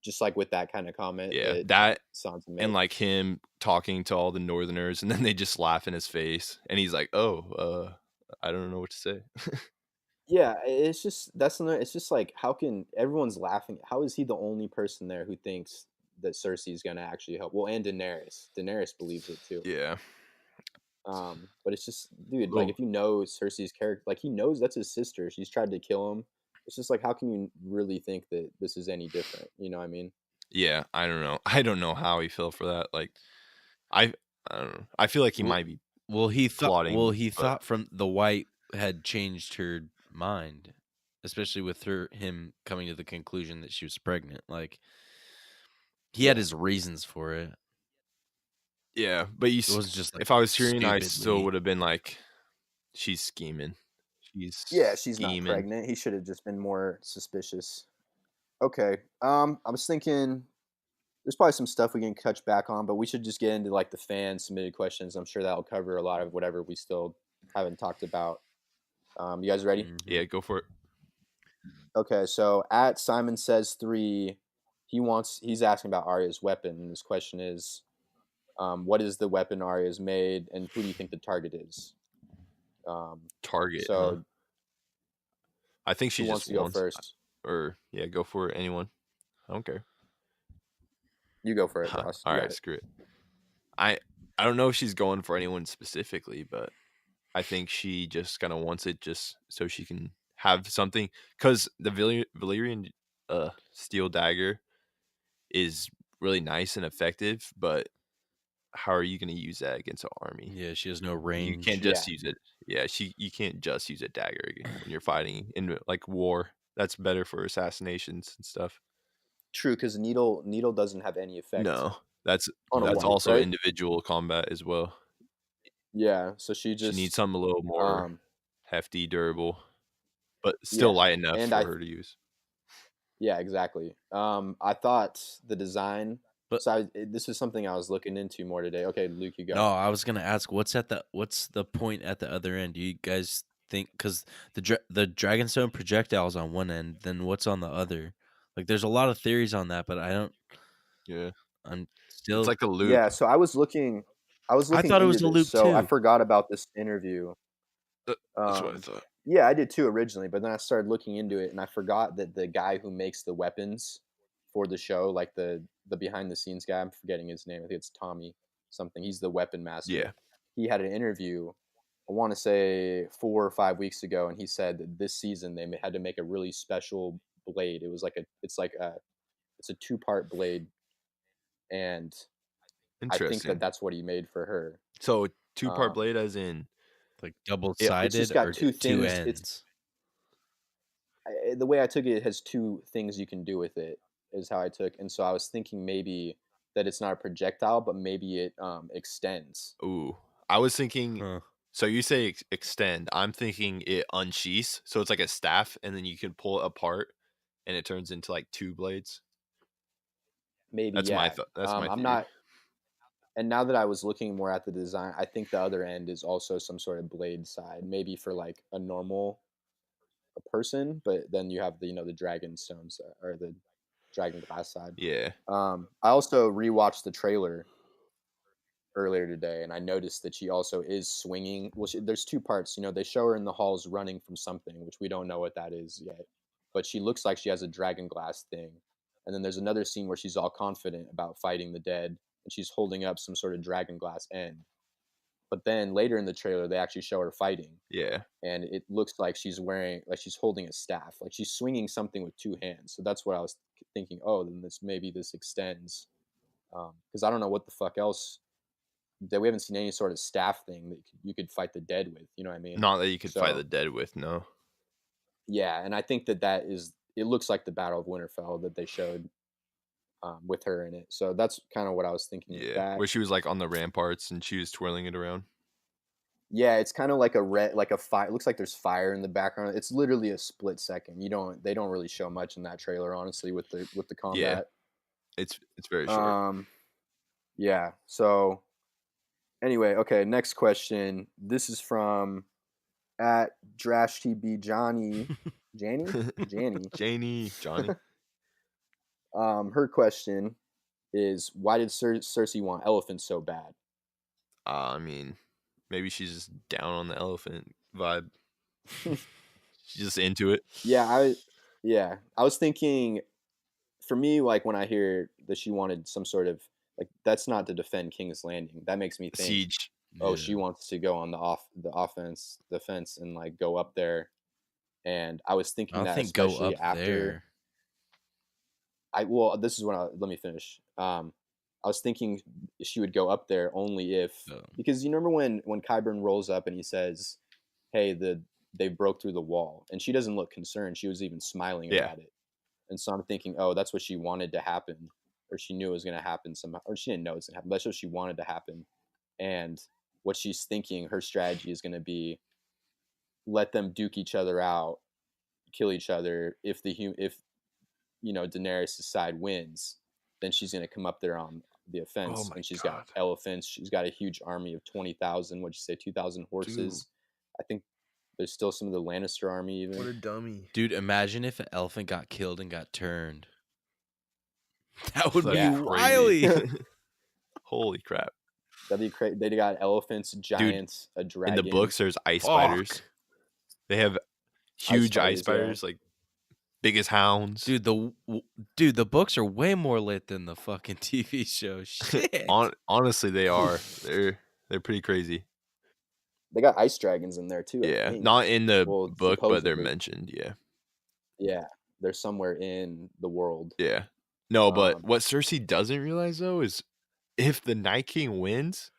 Just like with that kind of comment Yeah, that that Sansa made. and like him talking to all the Northerners, and then they just laugh in his face, and he's like, "Oh, I don't know what to say." Yeah, it's just it's just like how can everyone's laughing? How is he the only person there who thinks that Cersei's gonna actually help? Well, and Daenerys. Daenerys believes it too. Yeah, But it's just, dude, like little. if you know Cersei's character, like he knows that's his sister. She's tried to kill him. It's just like how can you really think that this is any different? You know what I mean? Yeah, I don't know. I don't know how he fell for that. Like, I, I don't know. I feel like he Well, might be he plotting, but thought from the White had changed her mind, especially with him coming to the conclusion that she was pregnant. Like he had Yeah. his reasons for it. yeah. But It was just like if I was Tyrion, I still stupidly. would have been like, she's scheming. She's Yeah, she's not scheming. pregnant. He should have just been more suspicious. Okay. I was thinking there's probably some stuff we can catch back on, but we should just get into like the fan submitted questions. I'm sure that'll cover a lot of whatever we still haven't talked about. You guys ready? Mhm. Yeah, go for it. Okay, so at Simon Says 3, he's asking about Arya's weapon, and his question is, what is the weapon Arya's made, and who do you think the target is? Target, huh? So I think who she wants just to go wants, first? or yeah, go for it. Anyone? I don't care. You go for it, Ross. All You got right, it. screw it. I I don't know if she's going for anyone specifically, but I think she just kind of wants it just so she can have something, because the Valyrian steel dagger is really nice and effective, but how are you going to use that against an army? Yeah, she has no You can't range. Yeah, just use it. Yeah, you can't just use a dagger when you're fighting in like war. That's better for assassinations and stuff. true, because needle doesn't have any effect No, that's on a that's woman, also right? individual combat as well. Yeah, so she She needs just, something a little more um, hefty, durable, but still yeah, light enough and for her to use. yeah, exactly. I thought the design. But So this is something I was looking into more today. Okay, Luke, you no, go. I was gonna ask what's the point at the other end? Do you guys think because the Dragonstone projectile's on one end, then what's on the other? Like, there's a lot of theories on that, but Yeah, I'm it's still. like a loop. Yeah, so I was I looking thought it into was a this. loop So I too. forgot about this interview. That's what I Um, thought. yeah, I did too originally, but then I started looking into it, and I forgot that the guy who makes the weapons for the show, like the behind the scenes guy, I'm forgetting his name. I think it's Tommy something. He's the weapon master. Yeah, He had an interview. I want to say 4 or 5 weeks ago, and he said that this season they had to make a really special blade. It's a 2-part blade, and I think that interesting. that's what he made for her. So 2-part Um, blade, as in Like double it. it's just sided got or two two things. It's ends. the way I took it, it has two things you can do with it, is how I took. And so I was thinking maybe that it's not a projectile, but maybe it extends. Ooh, I was thinking. Huh. So you say extend. I'm thinking it unsheaths, so it's like a staff, and then you can pull it apart, and it turns into like two blades. Maybe, That's my yeah. that's my I'm theory. not. And now that I was looking more at the design, I think the other end is also some sort of blade side, maybe for like a normal a person, but then you have the the dragon stones or the dragon glass side. Yeah, I also rewatched the trailer earlier today, and I noticed that she also is swinging. Well, there's two parts. They show her in the halls running from something, which we don't know what that is yet, but she looks like she has a dragon glass thing. And then there's another scene where she's all confident about fighting the dead, and she's holding up some sort of dragon glass end. But then later in the trailer, they actually show her fighting, yeah. and it looks like she's holding a staff, like she's swinging something with two hands. So that's what I was thinking. Oh, then this extends, because I don't know what the fuck else that we haven't seen any sort of staff thing that you could fight the dead with. You know what I mean? Not that you could fight the So dead with. No. yeah, and I think that is it. Looks like the Battle of Winterfell that they showed with her in it. So that's kind of what I was thinking with Yeah, that. where she was like on the ramparts and she was twirling it around. Yeah, it's kind of like a red, like a fire. It looks like there's fire in the background. It's literally a split second. They don't really show much in that trailer, honestly, with the Yeah, combat. it's very short. Yeah. So anyway, okay. Next question. This is from at DrashTB Johnny. Janny. Johnny. Her question is, why did Cersei want elephants so bad? I mean, maybe she's just down on the elephant vibe. She's just into it. Yeah, I was thinking, for me, like when I hear that she wanted some sort of, like, that's not to defend King's Landing. That makes me think, Siege. oh, Yeah. she wants to go on the defense, and like go up there. And I was I thinking don't that think go especially up after there. this is let me finish. I was thinking she would go up there only if, because you remember when Qyburn rolls up and he says, "Hey, they broke through the wall," and she doesn't look concerned. She was even smiling Yeah. about it. And so I'm thinking, oh, that's what she wanted to happen, or she knew it was going to happen somehow, or she didn't know it was going to happen. That's what she wanted to happen. And what she's thinking, her strategy is going to be, let them duke each other out, kill each other. If Daenerys' side wins, then she's going to come up there on the offense, my and she's God. got elephants. She's got a huge army of 20,000. What'd you say, 2,000 horses? I think there's still some of the Lannister army even. What a dummy. Dude, imagine if an elephant got killed and got turned. That would be Yeah. wily. Holy crap. That'd be crazy. They got elephants, giants, a dragon. In the books, there's ice Fuck. spiders. They have huge ice spiders, spiders, like big as hounds. Dude, the books are way more lit than the fucking TV show. Shit. Honestly, they are. They're pretty crazy. They got ice dragons in there too. I Yeah, think. not in the Well, book, but they're supposedly. mentioned. Yeah, Yeah, they're somewhere in the world. yeah. No, but Um, what Cersei doesn't realize though is if the Night King wins,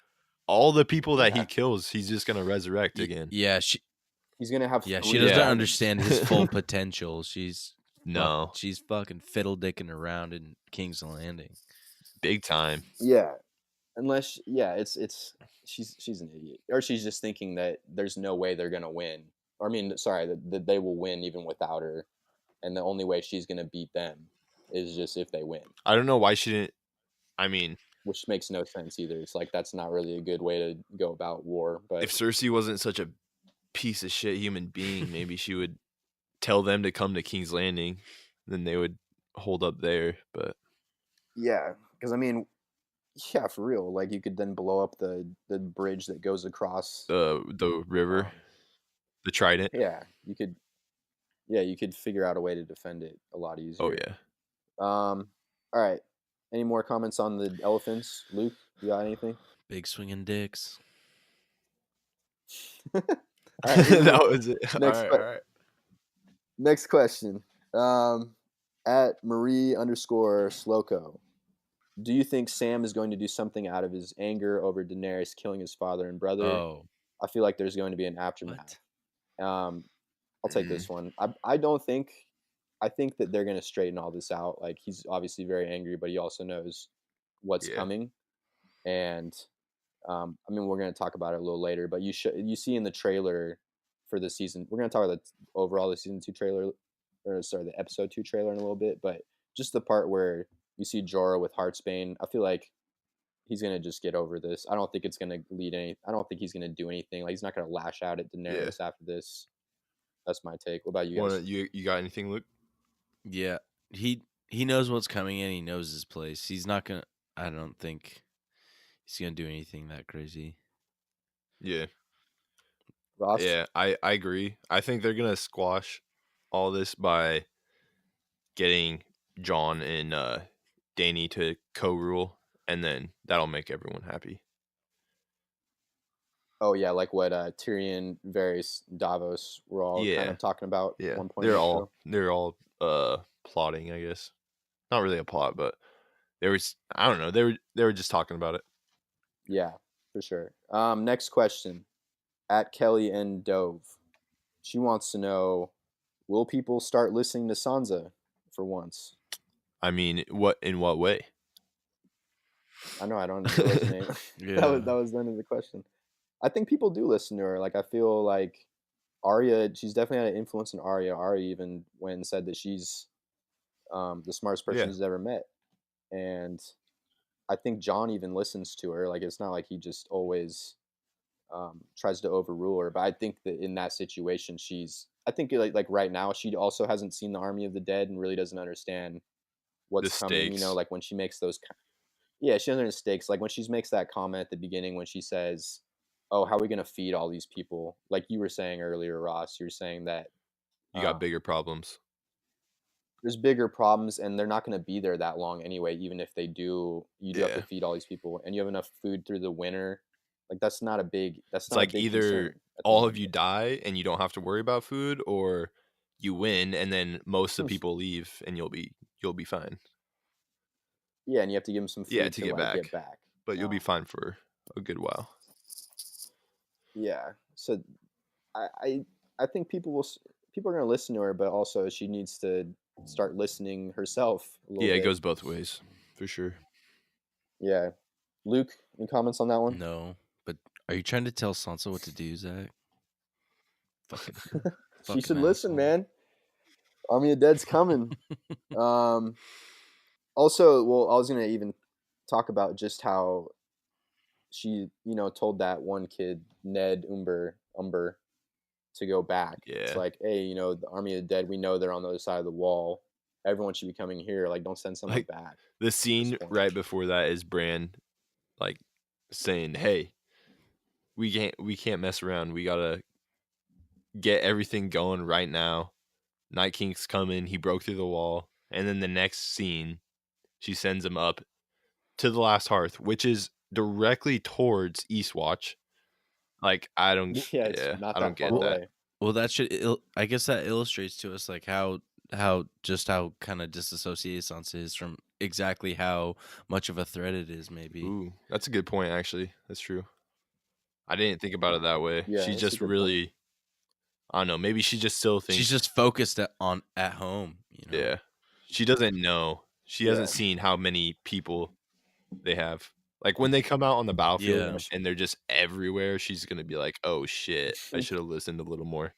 all the people that he Yeah. kills, he's just gonna resurrect again. Yeah, He's gonna have. she 3 doesn't dragons. understand his full potential. She's No, she's fucking fiddle dicking around in King's Landing. big time. Yeah, unless it's she's an idiot, or she's just thinking that there's no way they're gonna win. Or I mean, sorry, that they will win even without her, and the only way she's gonna beat them is just if they win, I don't know why she didn't. I mean, which makes no sense either. It's like that's not really a good way to go about war. But if Cersei wasn't such a piece of shit human being, maybe she would tell them to come to King's Landing, then they would hold up there. But yeah, because I mean, yeah, for real. Like you could then blow up the bridge that goes across. the river, the Trident. Yeah, you could. Yeah, you could figure out a way to defend it a lot easier. Oh yeah. All right. Any more comments on the elephants, Luke? You got anything? Big swinging dicks. All right, That was it. Next all que- right. Next question. At Marie_Sloko. Do you think Sam is going to do something out of his anger over Daenerys killing his father and brother? Oh. I feel like there's going to be an aftermath. I'll take this one. I don't think. I think that they're gonna straighten all this out. Like he's obviously very angry, but he also knows what's Yeah. coming. And I mean, we're gonna talk about it a little later. But you see in the trailer for the season. We're gonna talk about overall the season 2 trailer, or sorry, the episode 2 trailer in a little bit. But just the part where you see Jorah with Heartsbane, I feel like he's gonna just get over this. I don't think it's gonna lead any. I don't think he's gonna do anything. Like he's not gonna lash out at Daenerys after this. That's my take. What about you guys? You got anything, Luke? Yeah, he knows what's coming and he knows his place. He's not gonna. I don't think he's gonna do anything that crazy. Yeah. Ross? Yeah, I agree. I think they're gonna squash all this by getting John and Dany to co-rule, and then that'll make everyone happy. Oh yeah, like what Tyrion, Varys, Davos were all kind of talking about at one point. They're all plotting, I guess. Not really a plot, but I don't know, they were just talking about it. Yeah, for sure. Next question. At Kelly and Dove. She wants to know, will people start listening to Sansa for once? I mean, in what way? I know I don't resonate. Yeah. that was the end of the question. I think people do listen to her. Like I feel like Arya, she's definitely had an influence on Arya. Arya even went and said that she's the smartest person he's ever met. And I think John even listens to her. Like it's not like he just always tries to overrule her. But I think that in that situation, I think like right now, she also hasn't seen the Army of the Dead and really doesn't understand what's coming. Stakes. You know, like when she makes those, she doesn't understand stakes. Like when she makes that comment at the beginning when she says, "Oh, how are we gonna feed all these people?" Like you were saying earlier, Ross. You're saying that you got bigger problems. There's bigger problems, and they're not going to be there that long anyway. Even if they do, you do have to feed all these people, and you have enough food through the winter. Like that's not a big. That's It's not like a big either concern all of you die and you don't have to worry about food, or you win and then most of the people leave and you'll be fine. Yeah, and you have to give them some food to get back. But you'll be fine for a good while. Yeah, so I think people are going to listen to her, but also she needs to start listening herself. It goes both ways for sure. Yeah, Luke, any comments on that one? No, but are you trying to tell Sansa what to do, Zach? She should listen, man. Army of Dead's coming. Also, well, I was gonna even talk about just how she, told that one kid, Ned Umber, to go back. Yeah. It's like, hey, the Army of the Dead, we know they're on the other side of the wall. Everyone should be coming here. Like, don't send someone back. The scene right before that is Bran, like, saying, "Hey, we can't mess around. We gotta get everything going right now. Night King's coming. He broke through the wall." And then the next scene, she sends him up to the last hearth, which is directly towards Eastwatch. Like, I don't get that. Well, that I guess that illustrates to us like how kind of disassociated Sansa is from exactly how much of a threat it is. Maybe. Ooh, that's a good point. Actually, that's true. I didn't think about it that way. Yeah, she just really point. I don't know. Maybe she just still thinks she's just focused at home. Yeah, she doesn't know. She hasn't seen how many people they have. Like when they come out on the battlefield and they're just everywhere, she's gonna be like, "Oh shit, I should have listened a little more."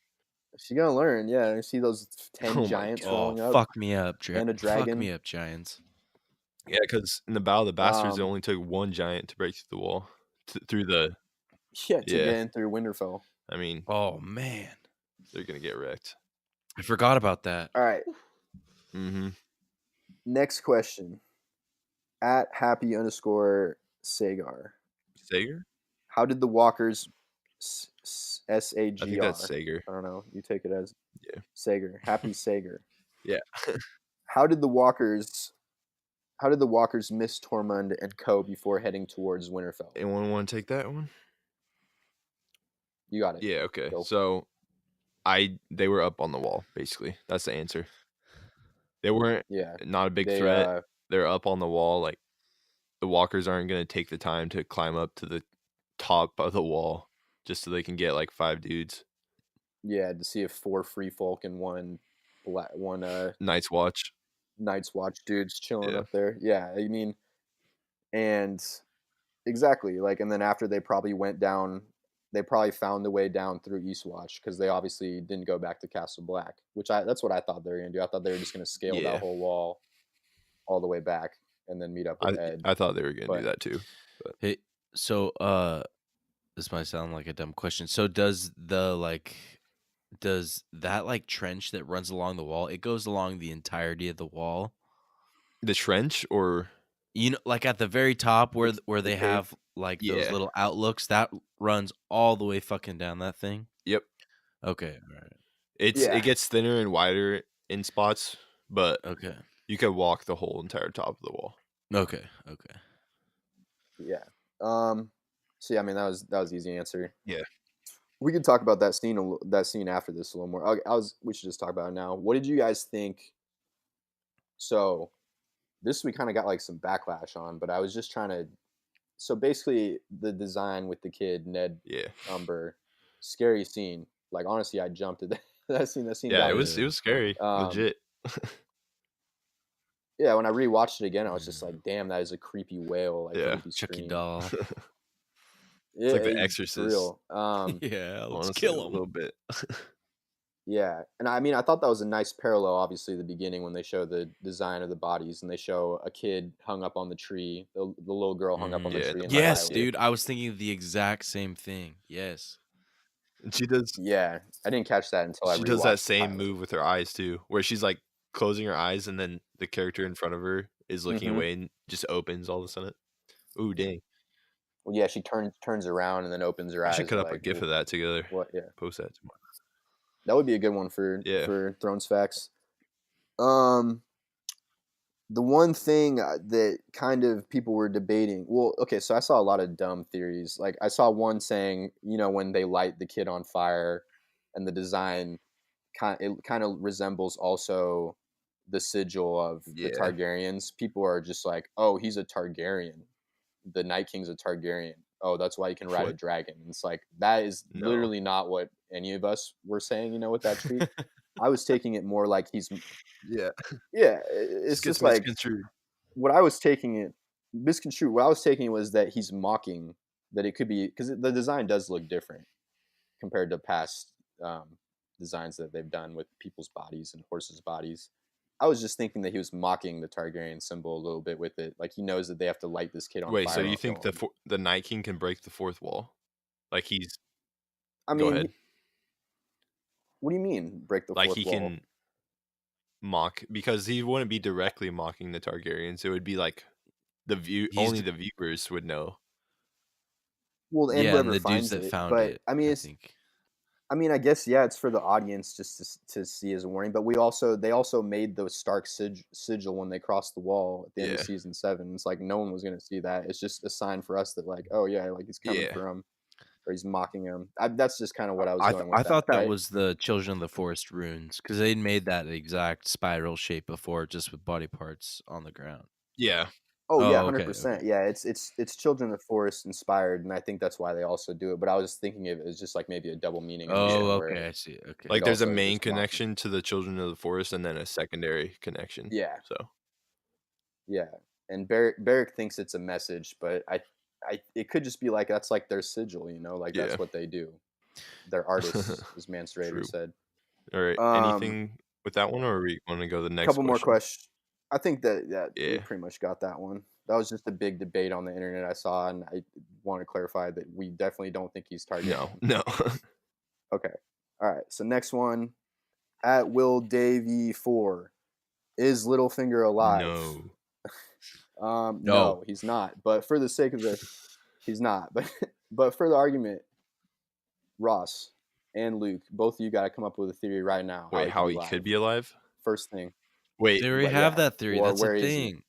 She's gonna learn. Yeah, see those 10 giants rolling up. Fuck me up, and a dragon. Fuck me up, giants. Yeah, because in the Battle of the Bastards, it only took one giant to break through the wall, through the. To get in through Winterfell. I mean, oh man, they're gonna get wrecked. I forgot about that. All right. Mm-hmm. Next question. At happy_Sagar. Sagar? How did the walkers SAGR? I think that's Sagar. I don't know. You take it as Sagar. Happy Sagar. Yeah. How did the walkers miss Tormund and co before heading towards Winterfell? Anyone want to take that one? You got it. Yeah, okay. So they were up on the wall, basically. That's the answer. They weren't not a big threat. They're up on the wall. Like the walkers aren't gonna take the time to climb up to the top of the wall just so they can get like 5 dudes. Yeah, to see if 4 free folk and one Night's Watch. Night's Watch dudes chilling Yeah. up there. Yeah, I mean, and exactly, like, and then after they probably went down, they probably found the way down through Eastwatch because they obviously didn't go back to Castle Black, that's what I thought they were gonna do. I thought they were just gonna scale that Yeah. whole wall all the way back and then meet up with Ed. I thought they were gonna do But that too. But Hey, so this might sound like a dumb question. So does that like trench that runs along the wall, it goes along the entirety of the wall? the trench or You know, like at the very top where the they cave. have like those Yeah. little outlooks, that runs all the way fucking down that thing? Yep. Okay, all right. It Yeah. gets thinner and wider in spots, but Okay. you could walk the whole entire top of the wall. Okay. Yeah. So yeah, I mean that was easy answer. Yeah. We could talk about that scene after this a little more. We should just talk about it now. What did you guys think? So this we kind of got like some backlash on, but I was just trying to. So basically, the design with the kid Ned Yeah. Umber, scary scene. Like honestly, I jumped at that scene. That scene. Yeah, got it me. was scary. Legit. Yeah, when I rewatched it again, I was just like, "Damn, that is a creepy whale." Like Yeah. creepy Chucky scream. doll. It's like The For Exorcist. real. Yeah, let's Honestly, kill a him. little bit. Yeah, and I mean, I thought that was a nice parallel. Obviously, the beginning when they show the design of the bodies, and they show a kid hung up on the tree, the little girl hung up on the Yeah, tree. the And Yes, the dude. I was thinking the exact same thing. Yes. And she does Yeah, I didn't catch that until I she rewatched does that the same pilot. move with her eyes too, where she's like closing her eyes and then the character in front of her is looking Mhm. away and just opens all of a sudden. Ooh, dang. Well, yeah, she turns around and then opens her I eyes. should cut up a like, gif of that together. What? Yeah, Post that tomorrow. that would be a good one for Yeah. Thrones Facts. The one thing that kind of people were debating. Well, okay, so I saw a lot of dumb theories. Like I saw one saying, when they light the kid on fire, and the design kind of resembles also the sigil of the Yeah. Targaryens. People are just like, "Oh, he's a Targaryen. The Night King's a Targaryen. Oh, that's why he can ride a What? dragon." And it's like that is No. literally not what any of us were saying. With that tweet, I was taking it more like he's Yeah. yeah. It's Gets just like misconstrued. what I was taking it misconstrued. What I was taking was that he's mocking that it could be because the design does look different compared to past designs that they've done with people's bodies and horses' bodies. I was just thinking that he was mocking the Targaryen symbol a little bit with it. Like he knows that they have to light this kid on Wait, fire. so you to think kill him. the Night King can break the fourth wall? Like he's I go mean, ahead. What do you mean break the Like fourth he wall? can mock because he wouldn't be directly mocking the Targaryens. It would be like only the viewers would know. Well, and Yeah, whoever and the dudes finds that it. found But it, I mean, I think. I guess yeah, it's for the audience just to see as a warning. But they also made the Stark sigil when they crossed the wall at the end of Yeah. season 7. It's like no one was gonna see that. It's just a sign for us that like, oh yeah, like he's coming Yeah. for him, or he's mocking him. That's just kind of what I was going with. I thought that right? was the Children of the Forest runes because they'd made that exact spiral shape before, just with body parts on the ground. Yeah. Oh yeah, Oh, okay, 100%. okay. Yeah, it's Children of the Forest inspired, and I think that's why they also do it. But I was thinking of it as just like maybe a double meaning. In this Oh, one okay, where I see. Okay. Like it there's a also is main just mocking. connection to the Children of the Forest and then a secondary connection. Yeah. So Yeah, and Barrick thinks it's a message, but it could just be like that's like their sigil, like Yeah. that's what they do. They're artists, as Mance Raider True. said. All right. Anything with that one, or we want to go to the next Couple more question? questions. I think that we Yeah. pretty much got that one. That was just a big debate on the internet I saw, and I want to clarify that we definitely don't think he's Targaryen. No. Okay. All right. So next one, at Will Davey 4, is Littlefinger alive? No. No, he's not. But for the sake of he's not. But for the argument, Ross and Luke, both of you got to come up with a theory right now. Wait, how he could be alive? First thing. Wait, They already have that theory. Or That's where a is he? thing.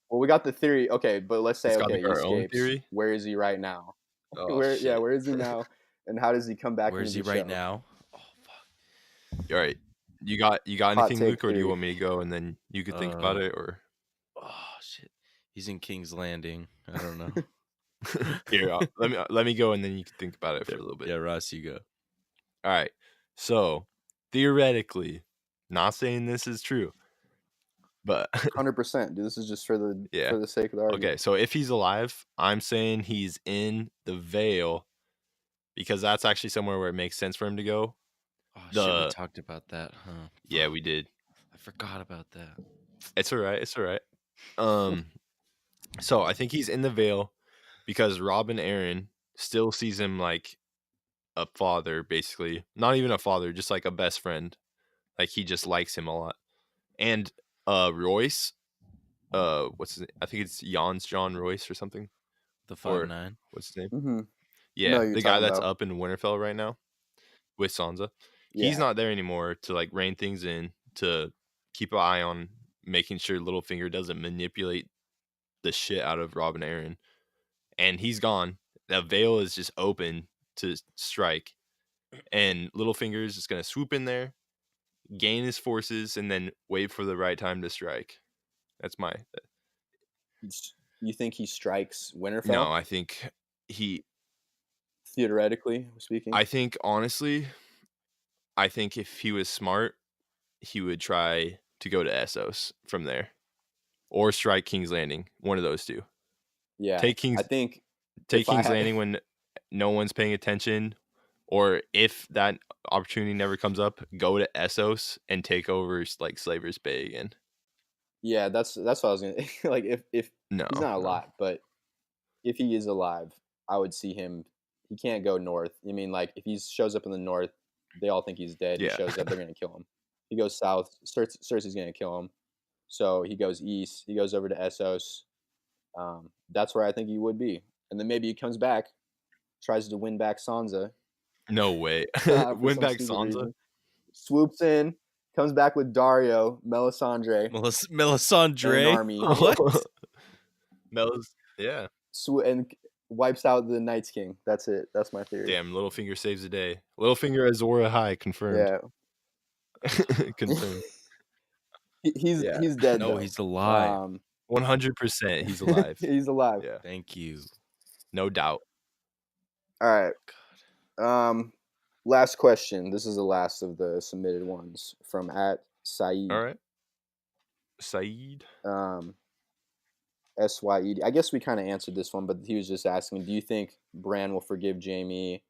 Well, we got the theory. Okay, but let's say It's gotta he be our own escapes. theory? Where is he right now? Oh, where shit. where is he now? And how does he come back? Where is into he the right show? now? Oh fuck. All right. You got Hot anything, take Luke, or do you theory. want me to go and then you could think about it, or Oh shit. He's in King's Landing. I don't know. here? Let me go and then you can think about it for a little bit. Yeah, Ross, you go. All right. So theoretically, not saying this is true, but 100%. Dude, this is just for the yeah. for the sake of the argument. Okay, so if he's alive, I'm saying he's in the Vale because that's actually somewhere where it makes sense for him to go. Oh shit, we The talked about that, huh? yeah, Fuck, we did. I forgot about that. It's all right. It's all right. So I think he's in the Vale because Robin Aaron still sees him like a father, basically. Not even a father, just like a best friend. Like he just likes him a lot. And Royce, what's his name? I think it's John Royce or something. The Or 5'9". what's his name? Mm-hmm. Yeah, No, you're the guy talking that's about. up in Winterfell right now with Sansa. He's Yeah. not there anymore to like rein things in, to keep an eye on making sure Littlefinger doesn't manipulate the shit out of Robin Aaron. And he's gone. The Vale is just open to strike. And Littlefinger is just going to swoop in there, gain his forces, and then wait for the right time to strike. That's my. You think he strikes Winterfell? No, I think he. Theoretically speaking. I think, honestly, I think if he was smart, he would try to go to Essos from there or strike King's Landing. One of those two. Yeah. Take King's Landing when no one's paying attention, or if that opportunity never comes up, go to Essos and take over like Slaver's Bay again. Yeah, that's what I was gonna like. If No, he's not alive, but if he is alive, I would see him. He can't go north. I mean, like if he shows up in the north, they all think he's dead. Yeah. He shows up, they're gonna kill him. He goes south. Cersei's gonna kill him. So he goes east. He goes over to Essos. That's where I think he would be, and then maybe he comes back, tries to win back Sansa. No way. For Win some back stupid Sansa. reason. Swoops in, comes back with Dario, Melisandre, and Melisandre? an army. What? Yeah. And wipes out the Night's King. That's it. That's my theory. Damn, Littlefinger saves the day. Littlefinger Azor Ahai confirmed. Yeah. Confirmed. He's Yeah. dead. No, though. he's alive. 100% he's alive. He's alive. Yeah. Thank you. No doubt. All right. Last question. This is the last of the submitted ones from @Saeed. All right. Saeed. S8E1. I guess we kind of answered this one, but he was just asking, do you think Bran will forgive Jaime?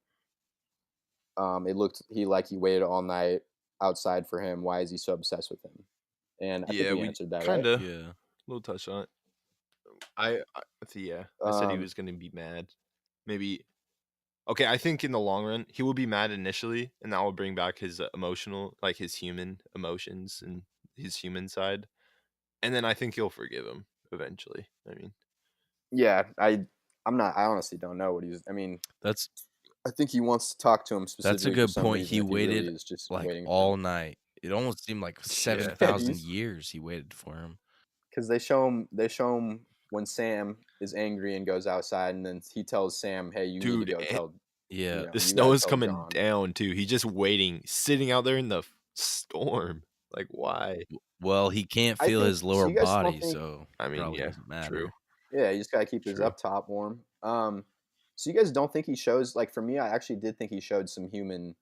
It looked he waited all night outside for him. Why is he so obsessed with him? And I think we answered that, kinda, right? Yeah. Little touch on it. I said he was gonna be mad. Maybe. Okay, I think in the long run he will be mad initially, and that will bring back his emotional, like his human emotions and his human side, and then I think he'll forgive him eventually. I mean, yeah, I honestly don't know what he's. I mean, I think he wants to talk to him specifically. That's a good for some point. reason, He if really waited is just like waiting all night. It almost seemed like 7,000 years he waited for him. because they show him when Sam is angry and goes outside, and then he tells Sam, "Hey, you need to go tell." Yeah, you know, the you snow gotta is tell coming Jon. down too. He's just waiting, sitting out there in the storm. Like, why? Well, he can't feel his lower you guys don't body, think- so I mean, probably yeah, doesn't matter. true. Yeah, you just gotta keep his True. up top warm. So you guys don't think he shows like for me? I actually did think he showed some human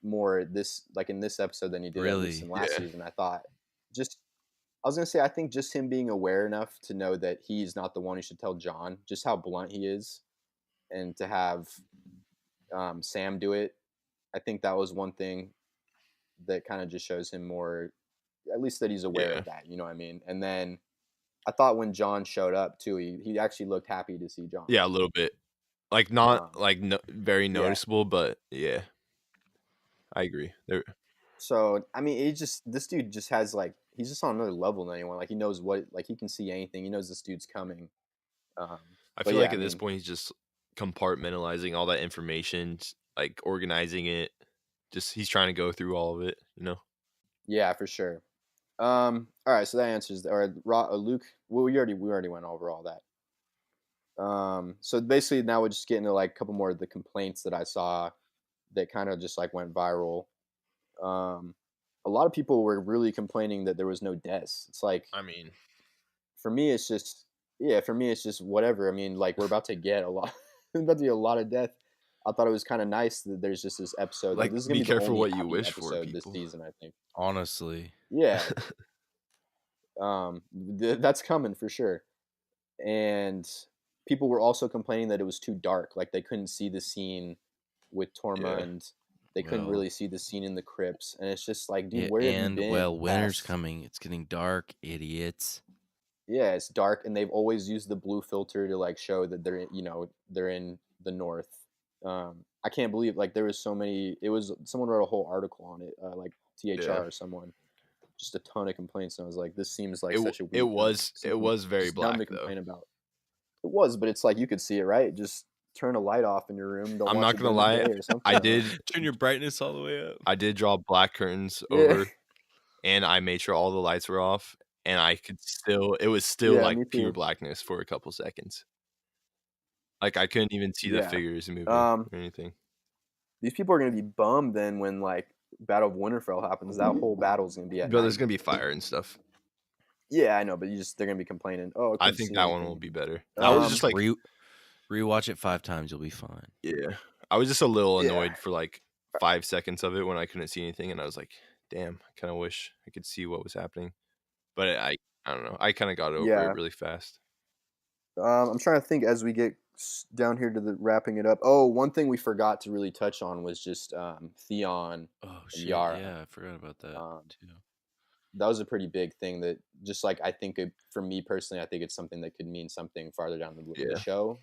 more in this episode than he did at least in last Yeah. season. I thought I was gonna say I think just him being aware enough to know that he's not the one who should tell Jon, just how blunt he is, and to have Sam do it. I think that was one thing that kind of just shows him more, at least that he's aware Yeah. of that. You know what I mean? And then I thought when Jon showed up too, he actually looked happy to see Jon. Yeah, a little bit. Like not like very yeah. noticeable, but yeah, I agree. There. So I mean, this dude just has like he's just on another level than anyone. Like he knows he can see anything. He knows this dude's coming. I feel like at this point he's just compartmentalizing all that information, like organizing it. Just he's trying to go through all of it, you know. Yeah, for sure. All right, so that answers Luke. Well, we already went over all that. So basically now we're just getting to like a couple more of the complaints that I saw that kind of just like went viral. A lot of people were really complaining that there was no deaths. It's like, I mean, for me it's just whatever. I mean, like we're about to get a lot. There's about to be a lot of death. I thought it was kind of nice that there's just this episode. Like, Like, this is gonna be be the careful only what you happy wish for, episode this people. season, I think. Honestly. Yeah, that's coming for sure. And people were also complaining that it was too dark. Like they couldn't see the scene with Tormund. They couldn't Well, really see the scene in the crypts. And it's just like, dude, yeah, where have you and been? well, winter's past- coming. It's getting dark, idiots. Yeah, it's dark, and they've always used the blue filter to like show that they're in the north. I can't believe like there was so many. It was someone wrote a whole article on it, like THR Yeah. or someone. Just a ton of complaints, and I was like, this seems like It such a it weak, was something very just dumb to black though. complain about. It was, but it's like you could see it, right? Just turn a light off in your room. Don't I'm watch not it gonna during the lie, day or something. I don't know. did Turn your brightness all the way up. I did draw black curtains Yeah. over, and I made sure all the lights were off, and it was still Yeah, like me pure too. blackness for a couple seconds. Like I couldn't even see the Yeah. figures moving Um, or anything. These people are gonna be bummed then when like Battle of Winterfell happens. That whole battle's gonna be at But there's night. gonna be fire and stuff. Yeah, I know, but they're gonna be complaining. Oh, I couldn't think see that one anything." will be better. I was just like, Rewatch it 5 times, you'll be fine. yeah, I was just a little Yeah. annoyed for like 5 seconds of it when I couldn't see anything, and I was like, damn, I kind of wish I could see what was happening. But I don't know. I kind of got over Yeah. it really fast. I'm trying to think as we get down here to the wrapping it up. Oh, one thing we forgot to really touch on was just Theon. Oh shit! Yara. Yeah, I forgot about that too. That was a pretty big thing that just like I think for me personally, I think it's something that could mean something farther down the show.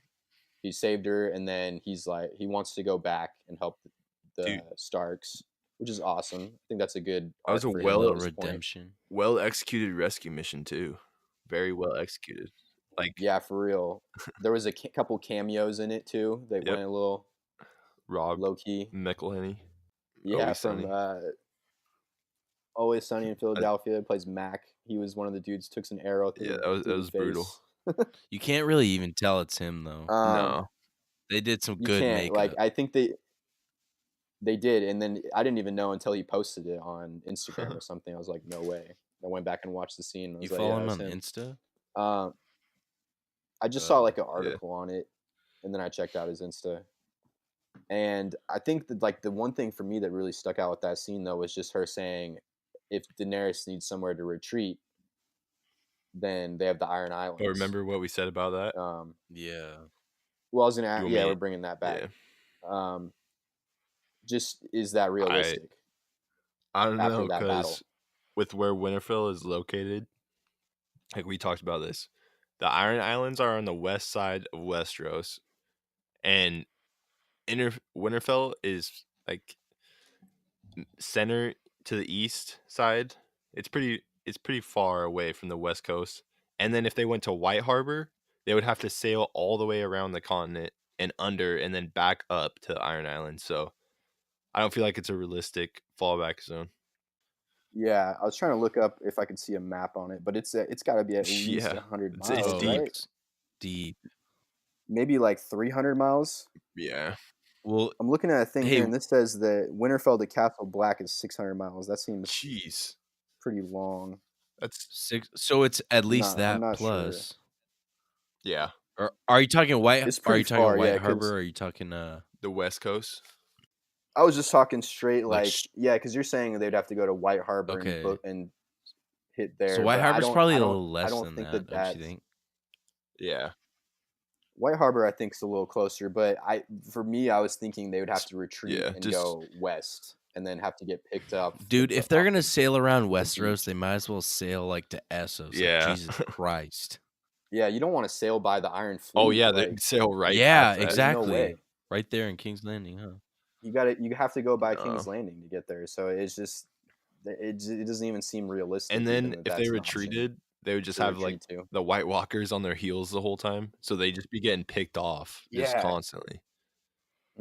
He saved her, and then he's like he wants to go back and help the Starks, which is awesome. I think that's a good. That was a arc for him well at this point. redemption. Well executed rescue mission too. Very well executed. Like Yeah, for real. There was a couple cameos in it too. They went a little Rob low key. McElhenney. Yeah, Always from Sunny. Always Sunny in Philadelphia. Plays Mac. He was one of the dudes. Took an arrow through. Yeah, through that the was brutal. face. You can't really even tell it's him though. No. They did some You good can't. makeup. Like I think they did, and then I didn't even know until he posted it on Instagram or something. I was like, no way. I went back and watched the scene. And I was You like, follow yeah, him that's on him. Insta? I just saw like an article on it, and then I checked out his Insta. And I think that like the one thing for me that really stuck out with that scene though was just her saying, if Daenerys needs somewhere to retreat, then they have the Iron Islands. Oh, remember what we said about that? Yeah. Well, I was gonna ask. You Yeah, mean- we're bringing that back. Yeah. Just is that realistic? I don't after know, that battle? because with where Winterfell is located, like we talked about this, the Iron Islands are on the west side of Westeros, and Winterfell is like center to the east side. It's pretty far away from the west coast. And then if they went to White Harbor, they would have to sail all the way around the continent and under, and then back up to the Iron Islands. So I don't feel like it's a realistic fallback zone. Yeah, I was trying to look up if I could see a map on it, but it's got to be at least Yeah, 100 it's miles, deep. right? It's deep. Maybe like 300 miles. Yeah. Well, I'm looking at a thing Hey- here, and this says that Winterfell to Castle Black is 600 miles. That seems Jeez. pretty long. That's 6. So it's at least I'm that not sure. plus. yeah. Or are you talking White? It's Are pretty you talking far, White yeah, 'cause- Harbor? Or are you talking The West Coast. I was just talking straight, Like like, sh- yeah, because you're saying they'd have to go to White Harbor Okay. and hit there. So White but Harbor's probably I a don't- little less I don't than think that, don't that's you think? Yeah. White Harbor, I think, is a little closer, but for me, I was thinking they would have to retreat Yeah, and just- go west, and then have to get picked up. Dude, if they're gonna off sail around the Westeros, beach. they might as well sail like to Essos. Yeah. Like, Jesus Christ. Yeah, you don't want to sail by the Iron Fleet. Oh yeah, they like, sail right. Yeah, past that. exactly. way. Right there in King's Landing, huh? you have to go by King's No. Landing to get there. So it's just it doesn't even seem realistic. And then even if that's they an option retreated, they would just to have like retreat to. the White Walkers on their heels the whole time, so they just be getting picked off just Yeah. constantly.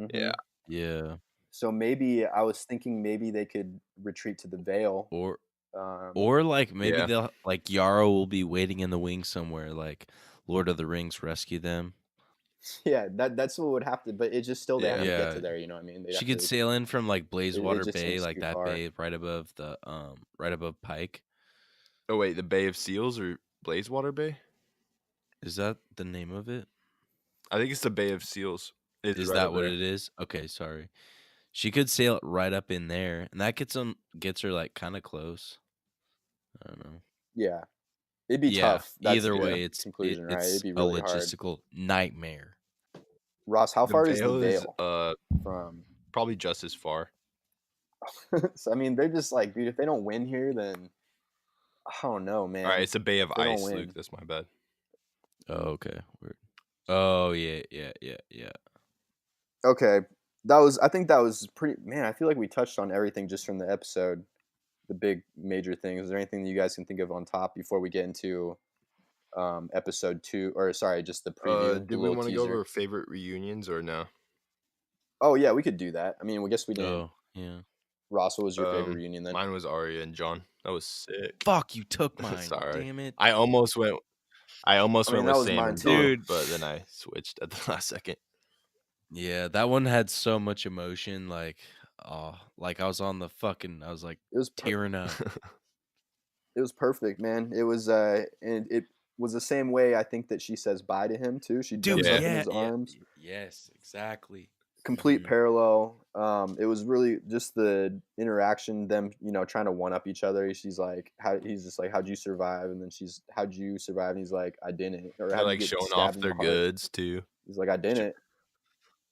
Mhm. Yeah. Yeah. So maybe I was thinking maybe they could retreat to the Vale. Or like maybe Yeah. they'll like Yarrow will be waiting in the wings somewhere, like Lord of the Rings rescue them. Yeah, that's what would have to. But it's just still they have to get Yeah. to there. You know what I mean? They'd She have could to- sail in from like Blazewater just Bay, seems like too that far. bay right above the right above Pike. Oh wait, the Bay of Seals or Blazewater Bay? Is that the name of it? I think it's the Bay of Seals. It's Is right that up what there. it is? Okay, sorry. She could sail right up in there, and that gets her like kind of close. I don't know. Yeah, it'd be Yeah. tough. That's Either the way, it's conclusion, right? It'd it's be a really hard. logistical nightmare. Ross, how The far is the Vale is Vale from? probably just as far. So I mean, they're just like, dude, if they don't win here, then I don't know, All right, man. it's a Bay of If they don't Ice, win, Luke. That's my bad. Oh, okay. Weird. Oh yeah. okay. That was. I think that was pretty. Man, I feel like we touched on everything just from the episode. The big major things. Is there anything that you guys can think of on top before we get into episode 2, or sorry, just the preview, the Did we little want to go teaser? over favorite reunions or no? Oh yeah, we could do that. I mean, I guess we didn't. Oh yeah. Ross, what was your favorite reunion then? Mine was Arya and John. That was sick. Fuck, you took mine. Sorry. Damn it. I almost went I mean, with that was Sam mine and too. John, Dude. but then I switched at the last second. Yeah, that one had so much emotion. Like, like I was on the fucking. I was like It was tearing up. it was perfect, man. It was and it was the same way I think that she says bye to him too. She Dude, jumps up in yeah, his arms. yes, exactly. Complete Mhm. parallel. It was really just the interaction, them, trying to one up each other. She's like, he's just like, how'd you survive? And then she's, how'd you survive? And he's like, I didn't. Or They're how'd you like get showing stabbed off in their the heart? goods too. He's like, I didn't.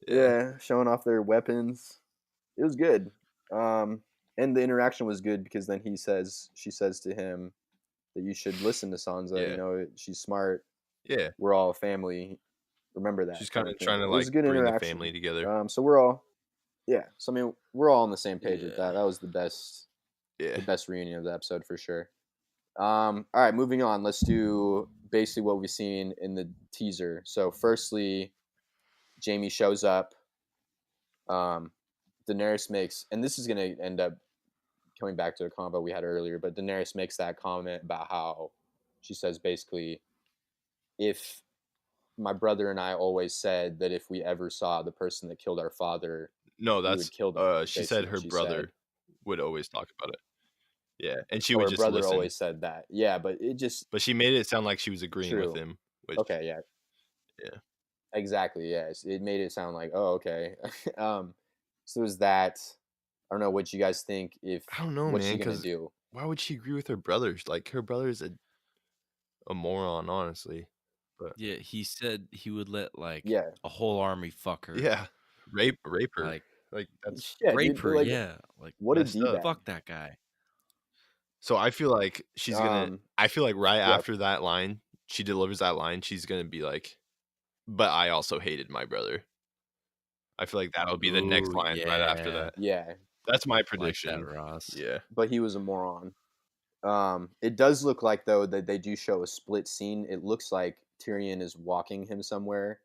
Yeah. Yeah, showing off their weapons. It was good. And the interaction was good because then she says to him that you should listen to Sansa. Yeah. She's smart. Yeah. We're all a family. Remember that. She's kind kind of of trying to thing. It was like a good bring the interaction. family together. So we're all, yeah. So I mean, we're all on the same page with Yeah. that. That was the best Yeah. reunion of the episode for sure. All right, moving on. Let's do basically what we've seen in the teaser. So firstly, Jaime shows up. Daenerys makes, and this is going to end up coming back to a combo we had earlier, but Daenerys makes that comment about how she says basically, if my brother and I always said that if we ever saw the person that killed our father, No, we that's would kill them. she said her brother would always talk about it. Yeah, and she would her just brother listen. always said that. Yeah, but it just. But she made it sound like she was agreeing with True. him. Which, Okay, yeah. Yeah. Exactly, yes. It made it sound like, oh, okay. So is that, I don't know what you guys think, if I don't know, what's man, she gonna 'cause do? why would she agree with her brothers? Like her brother's a moron, honestly. But Yeah, he said he would let like Yeah. a whole army fuck her. yeah, rape her. Like That's Yeah, rape dude, her. like, Yeah, like what a messed up. D-bag. fuck that guy. So I feel like she's gonna. I feel like right yeah. after that line, she delivers that line. She's gonna be like, "But I also hated my brother." I feel like that'll be the next Ooh, line right after yeah. that. Yeah, That's my Like prediction. that, Ross. Yeah. but he was a moron. It does look like, though, that they do show a split scene. It looks like Tyrion is walking him somewhere,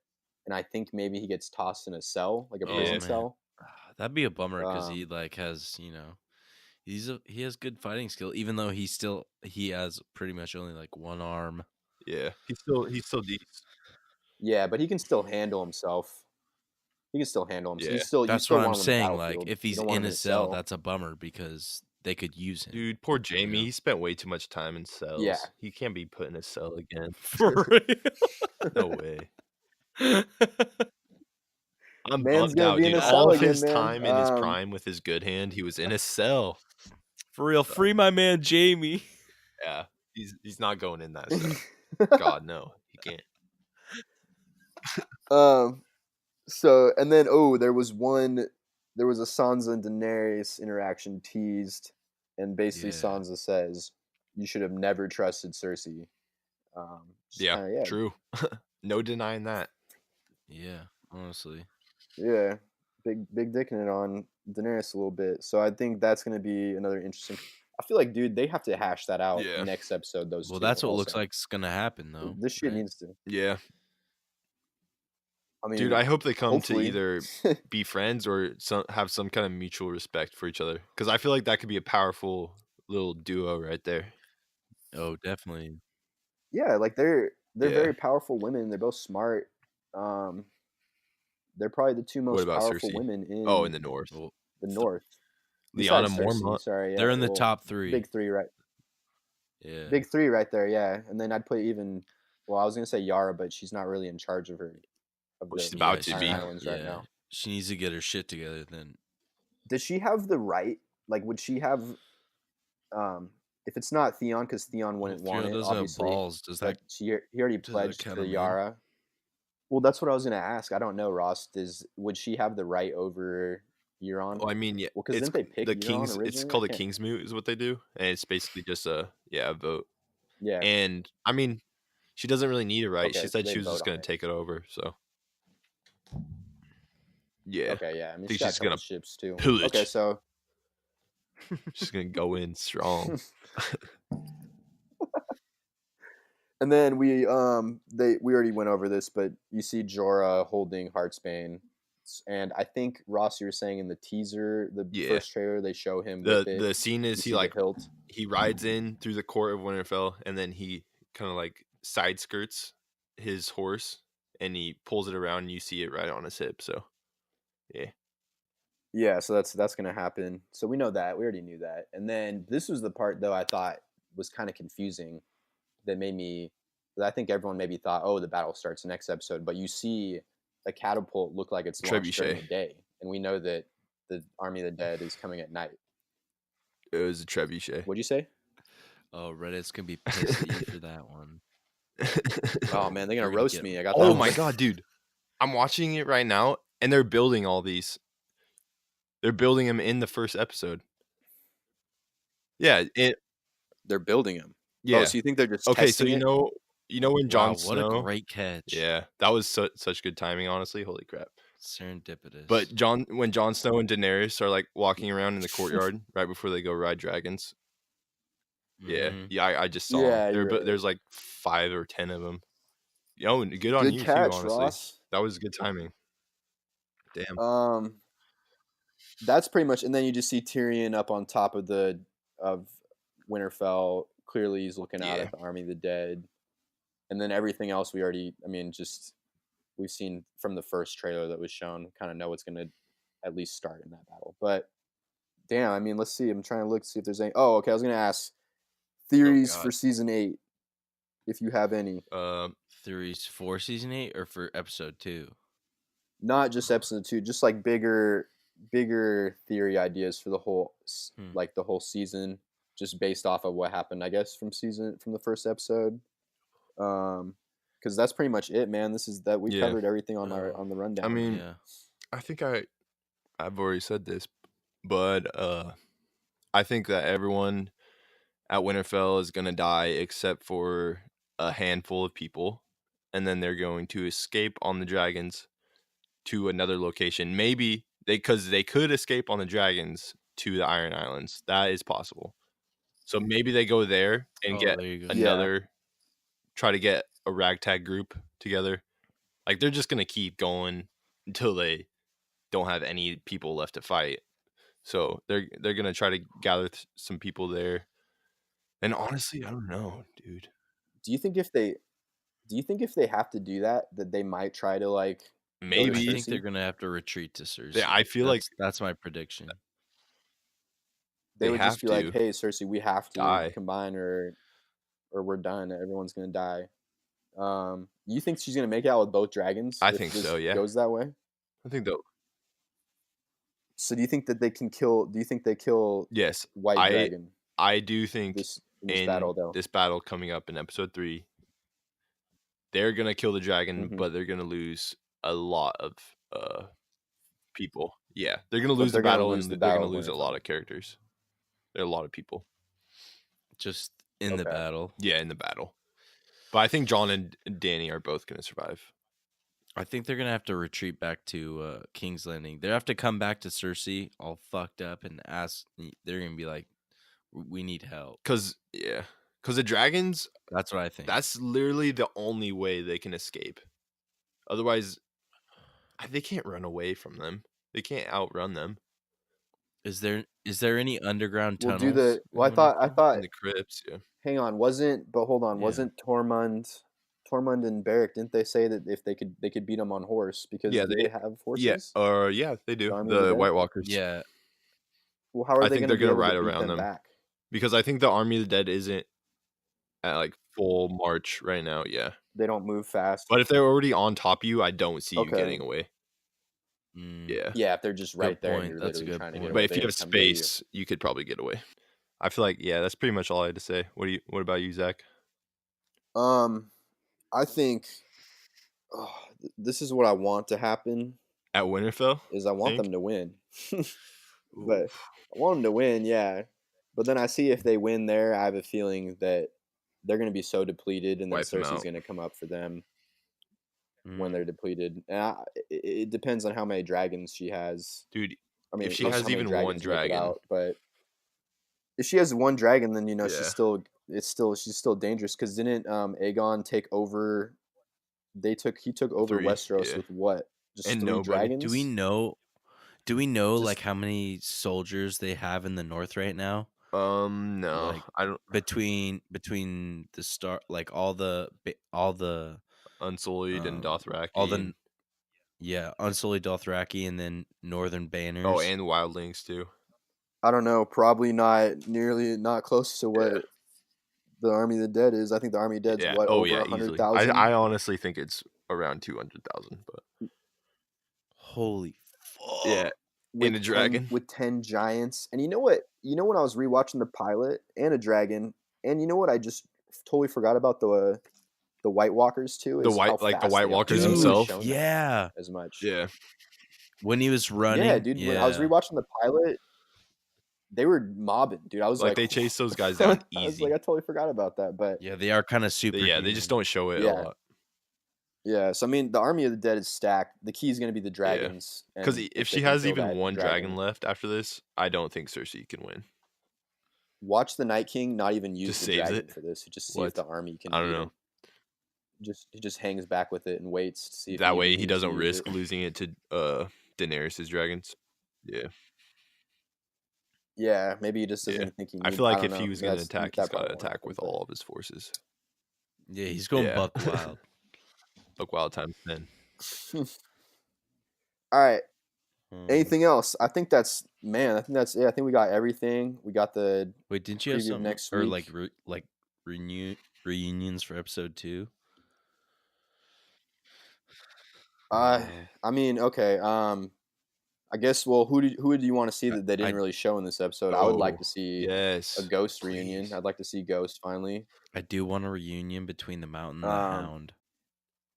and I think maybe he gets tossed in a cell, like a prison man. cell. That'd be a bummer because he like has he has good fighting skill, even though he has pretty much only like one arm. Yeah. He's still decent. Yeah, but he can still handle himself. He can still handle himself. Yeah. You That's still what I'm want him on the saying. Like battlefield. if You he's don't want in him a cell, that's a bummer because they could use him. Dude, poor Jamie. know? He spent way too much time in cells. Yeah. He can't be put in a cell again. For real. No way. I'm Man's bummed gonna out, be in dude. a cell All of again, his man. time in his prime with his good hand, he was in a cell. For real, free my man Jamie. Yeah. He's not going in that cell. God, no. He can't. So, and then there was a Sansa and Daenerys interaction teased, and basically Yeah. Sansa says, "You should have never trusted Cersei." Yeah, true. No denying that. Yeah, honestly. Yeah, big dicking it on Daenerys a little bit. So I think that's gonna be another interesting. I feel like, dude, they have to hash that out Yeah. next episode. Those Well, two that's what looks also. like it's gonna happen though. This shit right? needs to. Yeah. I mean, Dude, I hope they come to hopefully. either be friends or have some kind of mutual respect for each other. Because I feel like that could be a powerful little duo right there. Oh, definitely. Yeah, like they're Yeah. very powerful women. They're both smart. They're probably the two most about powerful Cersei? women in Oh, in the north. Well, the North. Lyanna Besides Cersei, Mormont. sorry, yeah, they're in the well, top 3. Big three, right? Yeah. Big three right there, yeah. And then I'd put even. Well, I was gonna say Yara, but she's not really in charge of her of Well, the she's about Yeah, to Iron be. Islands right now. she needs to get her shit together. Then Does she have the right? Like, would she have? If it's not Theon, because Theon wouldn't want Theo it, doesn't have obviously. balls. But he already Does that pledged count to him in? Yara. Well, that's what I was gonna ask. I don't know, Ross. Would she have the right over Euron? Well, I mean, yeah, Well, because it's didn't they pick the Euron king's. It's originally? I called a can't. king's moot, is what they do, and it's basically just a vote. Yeah. And I mean, she doesn't really need it, right? Okay, She so said they she was vote just on gonna it. take it over. So yeah, Okay, yeah. I mean, think she's got she's a couple gonna ships too. pillage. Okay, so She's gonna go in strong. and then we already went over this, but you see Jorah holding Heartsbane, and I think Ross, you were saying in the teaser, the Yeah. first trailer, they show him with it. The scene You is see he the like hilt. he rides in through the court of Winterfell, and then he kind of like side skirts his horse, and he pulls it around, and you see it right on his hip. So yeah. Yeah, so that's gonna happen. So we know that. We already knew that. And then this was the part though I thought was kind of confusing. That made me. That I think everyone maybe thought, oh, the battle starts next episode. But you see a catapult look like it's launched during the Trebuchet. day, and we know that the Army of the Dead is coming at night. It was a trebuchet. What'd you say? oh, Reddit's gonna be pissed at you for that one. Oh man, they're gonna They're gonna roast get- me. I got that Oh one. my god, dude! I'm watching it right now, and they're building all these. They're building them in the first episode. Yeah, They're building him. yeah. Oh, so you think they're just Okay, so testing it? you know when Jon Wow, what Snow. a great catch! Yeah, that was such good timing. Honestly, holy crap! Serendipitous. But when Jon Snow and Daenerys are like walking around in the courtyard right before they go ride dragons. Mhm. Yeah, I just saw Yeah, them. you're right. There's like 5 or 10 of them. Yo, good on Good you catch, too. Honestly, Ross. that was good timing. Damn. That's pretty much, and then you just see Tyrion up on top of Winterfell. Clearly, he's looking out Yeah. at the Army of the Dead, and then everything else we've seen from the first trailer that was shown. Kind of know what's going to at least start in that battle. But damn, I mean, let's see. I'm trying to look see if there's any. Oh, okay. I was going to ask theories God. for season 8, if you have any. Theories for season 8 or for episode 2? Not just episode 2, just like bigger theory ideas for the whole the whole season, just based off of what happened, I guess, from the first episode. Because that's pretty much it, man. This is that we Yeah. covered everything on the rundown. I mean, Yeah. I think I've already said this, but I think that everyone at Winterfell is gonna die except for a handful of people, and then they're going to escape on the dragons to another location. Maybe because they could escape on the dragons to the Iron Islands. That is possible. So maybe they go there and get there you go. another. Try to get a ragtag group together. Like they're just gonna keep going until they don't have any people left to fight. So they're gonna try to gather some people there. And honestly, I don't know, dude. Do you think if they have to do that they might try to like I Maybe think they're gonna have to retreat to Cersei. Yeah, I feel like that's my prediction. they they would just have be like, to hey, Cersei, we have to die. combine or we're done. Everyone's gonna die. You think she's gonna make out with both dragons? I if think this so, yeah. goes that way. I think they'll. So do you think that they can kill? Do you think they kill Yes, White Dragon I do think in this in battle though? this battle coming up in episode 3, they're gonna kill the dragon, Mhm. but they're gonna lose a lot of people. Yeah, they're gonna But lose the they're gonna battle, lose and the they're Battle gonna of lose a Winterfell. lot of characters. There are a lot of people. Just in the Okay. battle. Yeah, in the battle. But I think Jon and Dany are both gonna survive. I think they're gonna have to retreat back to King's Landing. They have to come back to Cersei all fucked up and ask. They're gonna be like, "We need help." Cause the dragons. That's what I think. That's literally the only way they can escape. Otherwise, they can't run away from them. They can't outrun them. Is there any underground We'll tunnels? do the. Well, I in thought. Winterfell? In the crypts, yeah. Hang on, wasn't? But hold on, Yeah. wasn't Tormund and Beric? Didn't they say that if they could beat them on horse because Yeah, they have horses? Yeah, they do. Army of the The Dead? White Walkers. Yeah, Well, how are I they think going to they're be gonna able to ride beat around them them. back? Because I think the Army of the Dead isn't at like full march right now. Yeah. They don't move fast. But if they're already on top of you, I don't see you Okay. getting away. Mm, Yeah. Yeah, if they're just right Good there and point. you're That's a literally good trying to get point. away, But if they you have just come get you. space, you could probably get away. I feel like, yeah, that's pretty much all I had to say. What about you, Zach? I think this is what I want to happen. At Winterfell? Is I want think? them to win, but Oof. I want them to win, yeah. But then I see if they win there, I have a feeling that they're going to be so depleted, and then Wipe 'em Cersei's out. going to come up for them Mm. when they're depleted. And it depends on how many dragons she has. Dude, I mean, if she how has many even one dragons make it dragon, out, but if she has one dragon, then yeah. she's still dangerous. Because didn't Aegon take over? He took over 3, Westeros yeah. with what? Just And 3 nobody. dragons? Do we know? Do we know Just- like how many soldiers they have in the north right now? No, Like I don't. between the start, like all the Unsullied and Dothraki. all the Unsullied Dothraki and then Northern Banners. Oh, and Wildlings too. I don't know. Probably not close to what Yeah. the Army of the Dead is. I think the Army of the Dead's Yeah. what, Oh over yeah, easily. 100,000. I honestly think it's around 200,000. But Holy fuck! yeah, with and a dragon. 10 giants. And you know what? You know when I was rewatching the pilot and a dragon, and you know what? I just totally forgot about the White Walkers too. The Is White- how like the fast White they are. Walkers They haven't really himself? shown that Yeah, as much. Yeah. when he was running. Yeah, dude. When I was rewatching the pilot, they were mobbing, dude. I was Like like, they chase those guys down I was easy. like, I totally forgot about that. But Yeah, they are kind of super. Yeah, they just don't show it a Yeah. lot. yeah, so I mean, the Army of the Dead is stacked. The key is going to be the dragons. Because and if they she can has kill even that one dragon left after this, I don't think Cersei can win. Watch the Night King not even use Just the saves dragon it? for this. Just see What? if the army can. I don't beat know. him. He just hangs back with it and waits to see if That he way even he needs to doesn't use risk it. losing it to Daenerys' dragons. Yeah. Yeah, maybe he just doesn't Yeah. think he I needs. feel like don't if know. he was going to That's- attack, that he's got to probably won't attack happen, with but- all of his forces. Yeah, he's going Yeah. buck wild. Look, Wild times 10. All right. Um, Anything else? I think that's it. I think we got everything. We got the Wait, didn't you have preview of something next or week. like reunions for episode 2? I mean, okay. I guess. Well, who do you want to see that they didn't really show in this episode? I would like Oh, to see yes. a Ghost reunion. please. I'd like to see Ghost finally. I do want a reunion between the Mountain and the Um, Hound.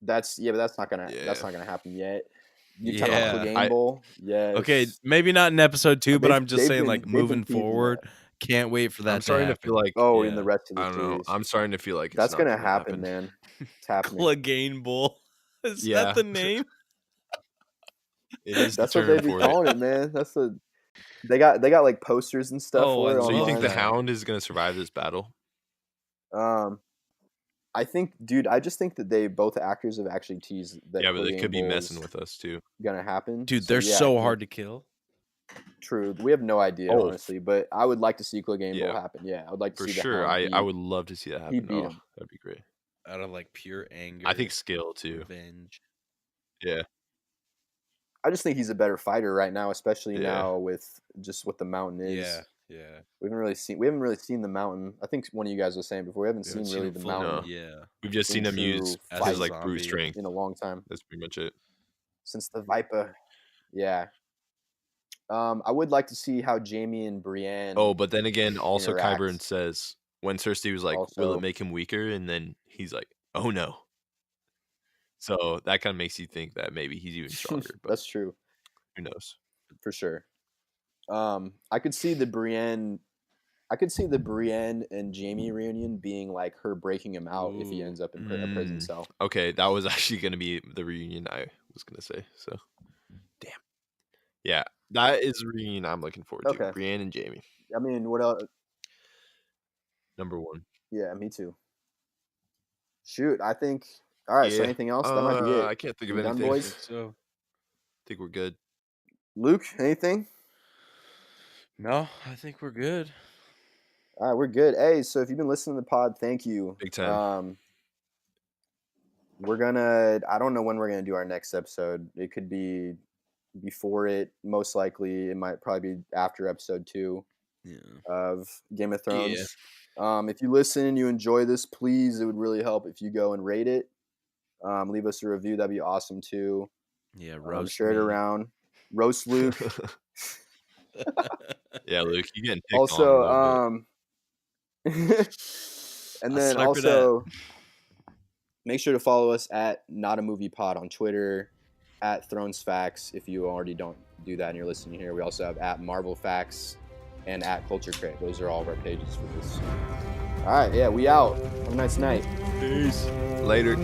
That's but that's not gonna Yeah. happen yet. You talking Yeah. about Clegane Bowl? Yes. Okay, maybe not in episode 2, but They've- I'm just they've saying, been- like, they've been moving teasing forward, that. can't wait for that I'm starting to happen. feel like Oh, Yeah. in the rest of the I don't know. series. I'm starting to feel like That's it's not gonna happen, happen. man. It's happening. Clegane Bowl. Is Yeah. that the name? It is That's the what they term be for it. calling it, man. That's the they got like posters and stuff Oh, for I it. So you think online. the that. Hound is going to survive this battle? I think, dude. I just think that both actors have actually teased that. Yeah, but they Clegane could be Bowl messing is with us too. gonna happen. Dude, So, they're yeah, I so think- hard to kill. True. We have no idea, Oh. honestly, but I would like to see Clegane Bowl Yeah. happen. Yeah, I would like to For see the sure. Hound I would love to see that happen. beat Oh, him. that'd be great. Out of like pure anger. I think skill too. Revenge. Yeah. I just think he's a better fighter right now, especially Yeah. now with just what the Mountain is. Yeah. We haven't really seen the Mountain. I think one of you guys was saying before. We haven't seen really him the fully. Mountain No. Yeah. We've just in seen him true use as his a like brute zombie. strength. in a long time That's pretty much it. since the Viper. Yeah. I would like to see how Jamie and Brienne. Oh, but then again, also interact. Qyburn says when Cersei was like, "Will Also- it make him weaker?" and then he's like, "Oh no." So that kind of makes you think that maybe he's even stronger. But That's true who knows? for sure. I could see the Brienne and Jamie reunion being like her breaking him out if he Ooh. ends up in a prison cell. Okay, that was actually going to be the reunion I was going to say. So, damn. Yeah, that is the reunion I'm looking forward to. Okay. Brienne and Jamie, I mean, what else? number 1. Yeah, me too. Shoot, I think. All right. So Yeah. anything else? That might be it. I can't think of We done, anything. boys? So I think we're good. Luke, anything? no, I think we're good. All right, we're good. Hey, so if you've been listening to the pod, thank you. Big time. We're gonna. I don't know when we're gonna do our next episode. It could be before it. Most likely, it might probably be after episode 2 Yeah. of Game of Thrones. If you listen and you enjoy this, please, it would really help if you go and rate it. Leave us a review. That'd be awesome too. Yeah, roast Share it me. around. Roast Luke. Yeah, Luke, you getting picked Also, on a little bit. and I then snipe it also make sure to follow us at Not a Movie Pod on Twitter, at Thrones Facts if you already don't do that and you're listening here. We also have at Marvel Facts and at Culture Crit. Those are all of our pages for this. All right, yeah, we out. Have a nice night. Peace. Later.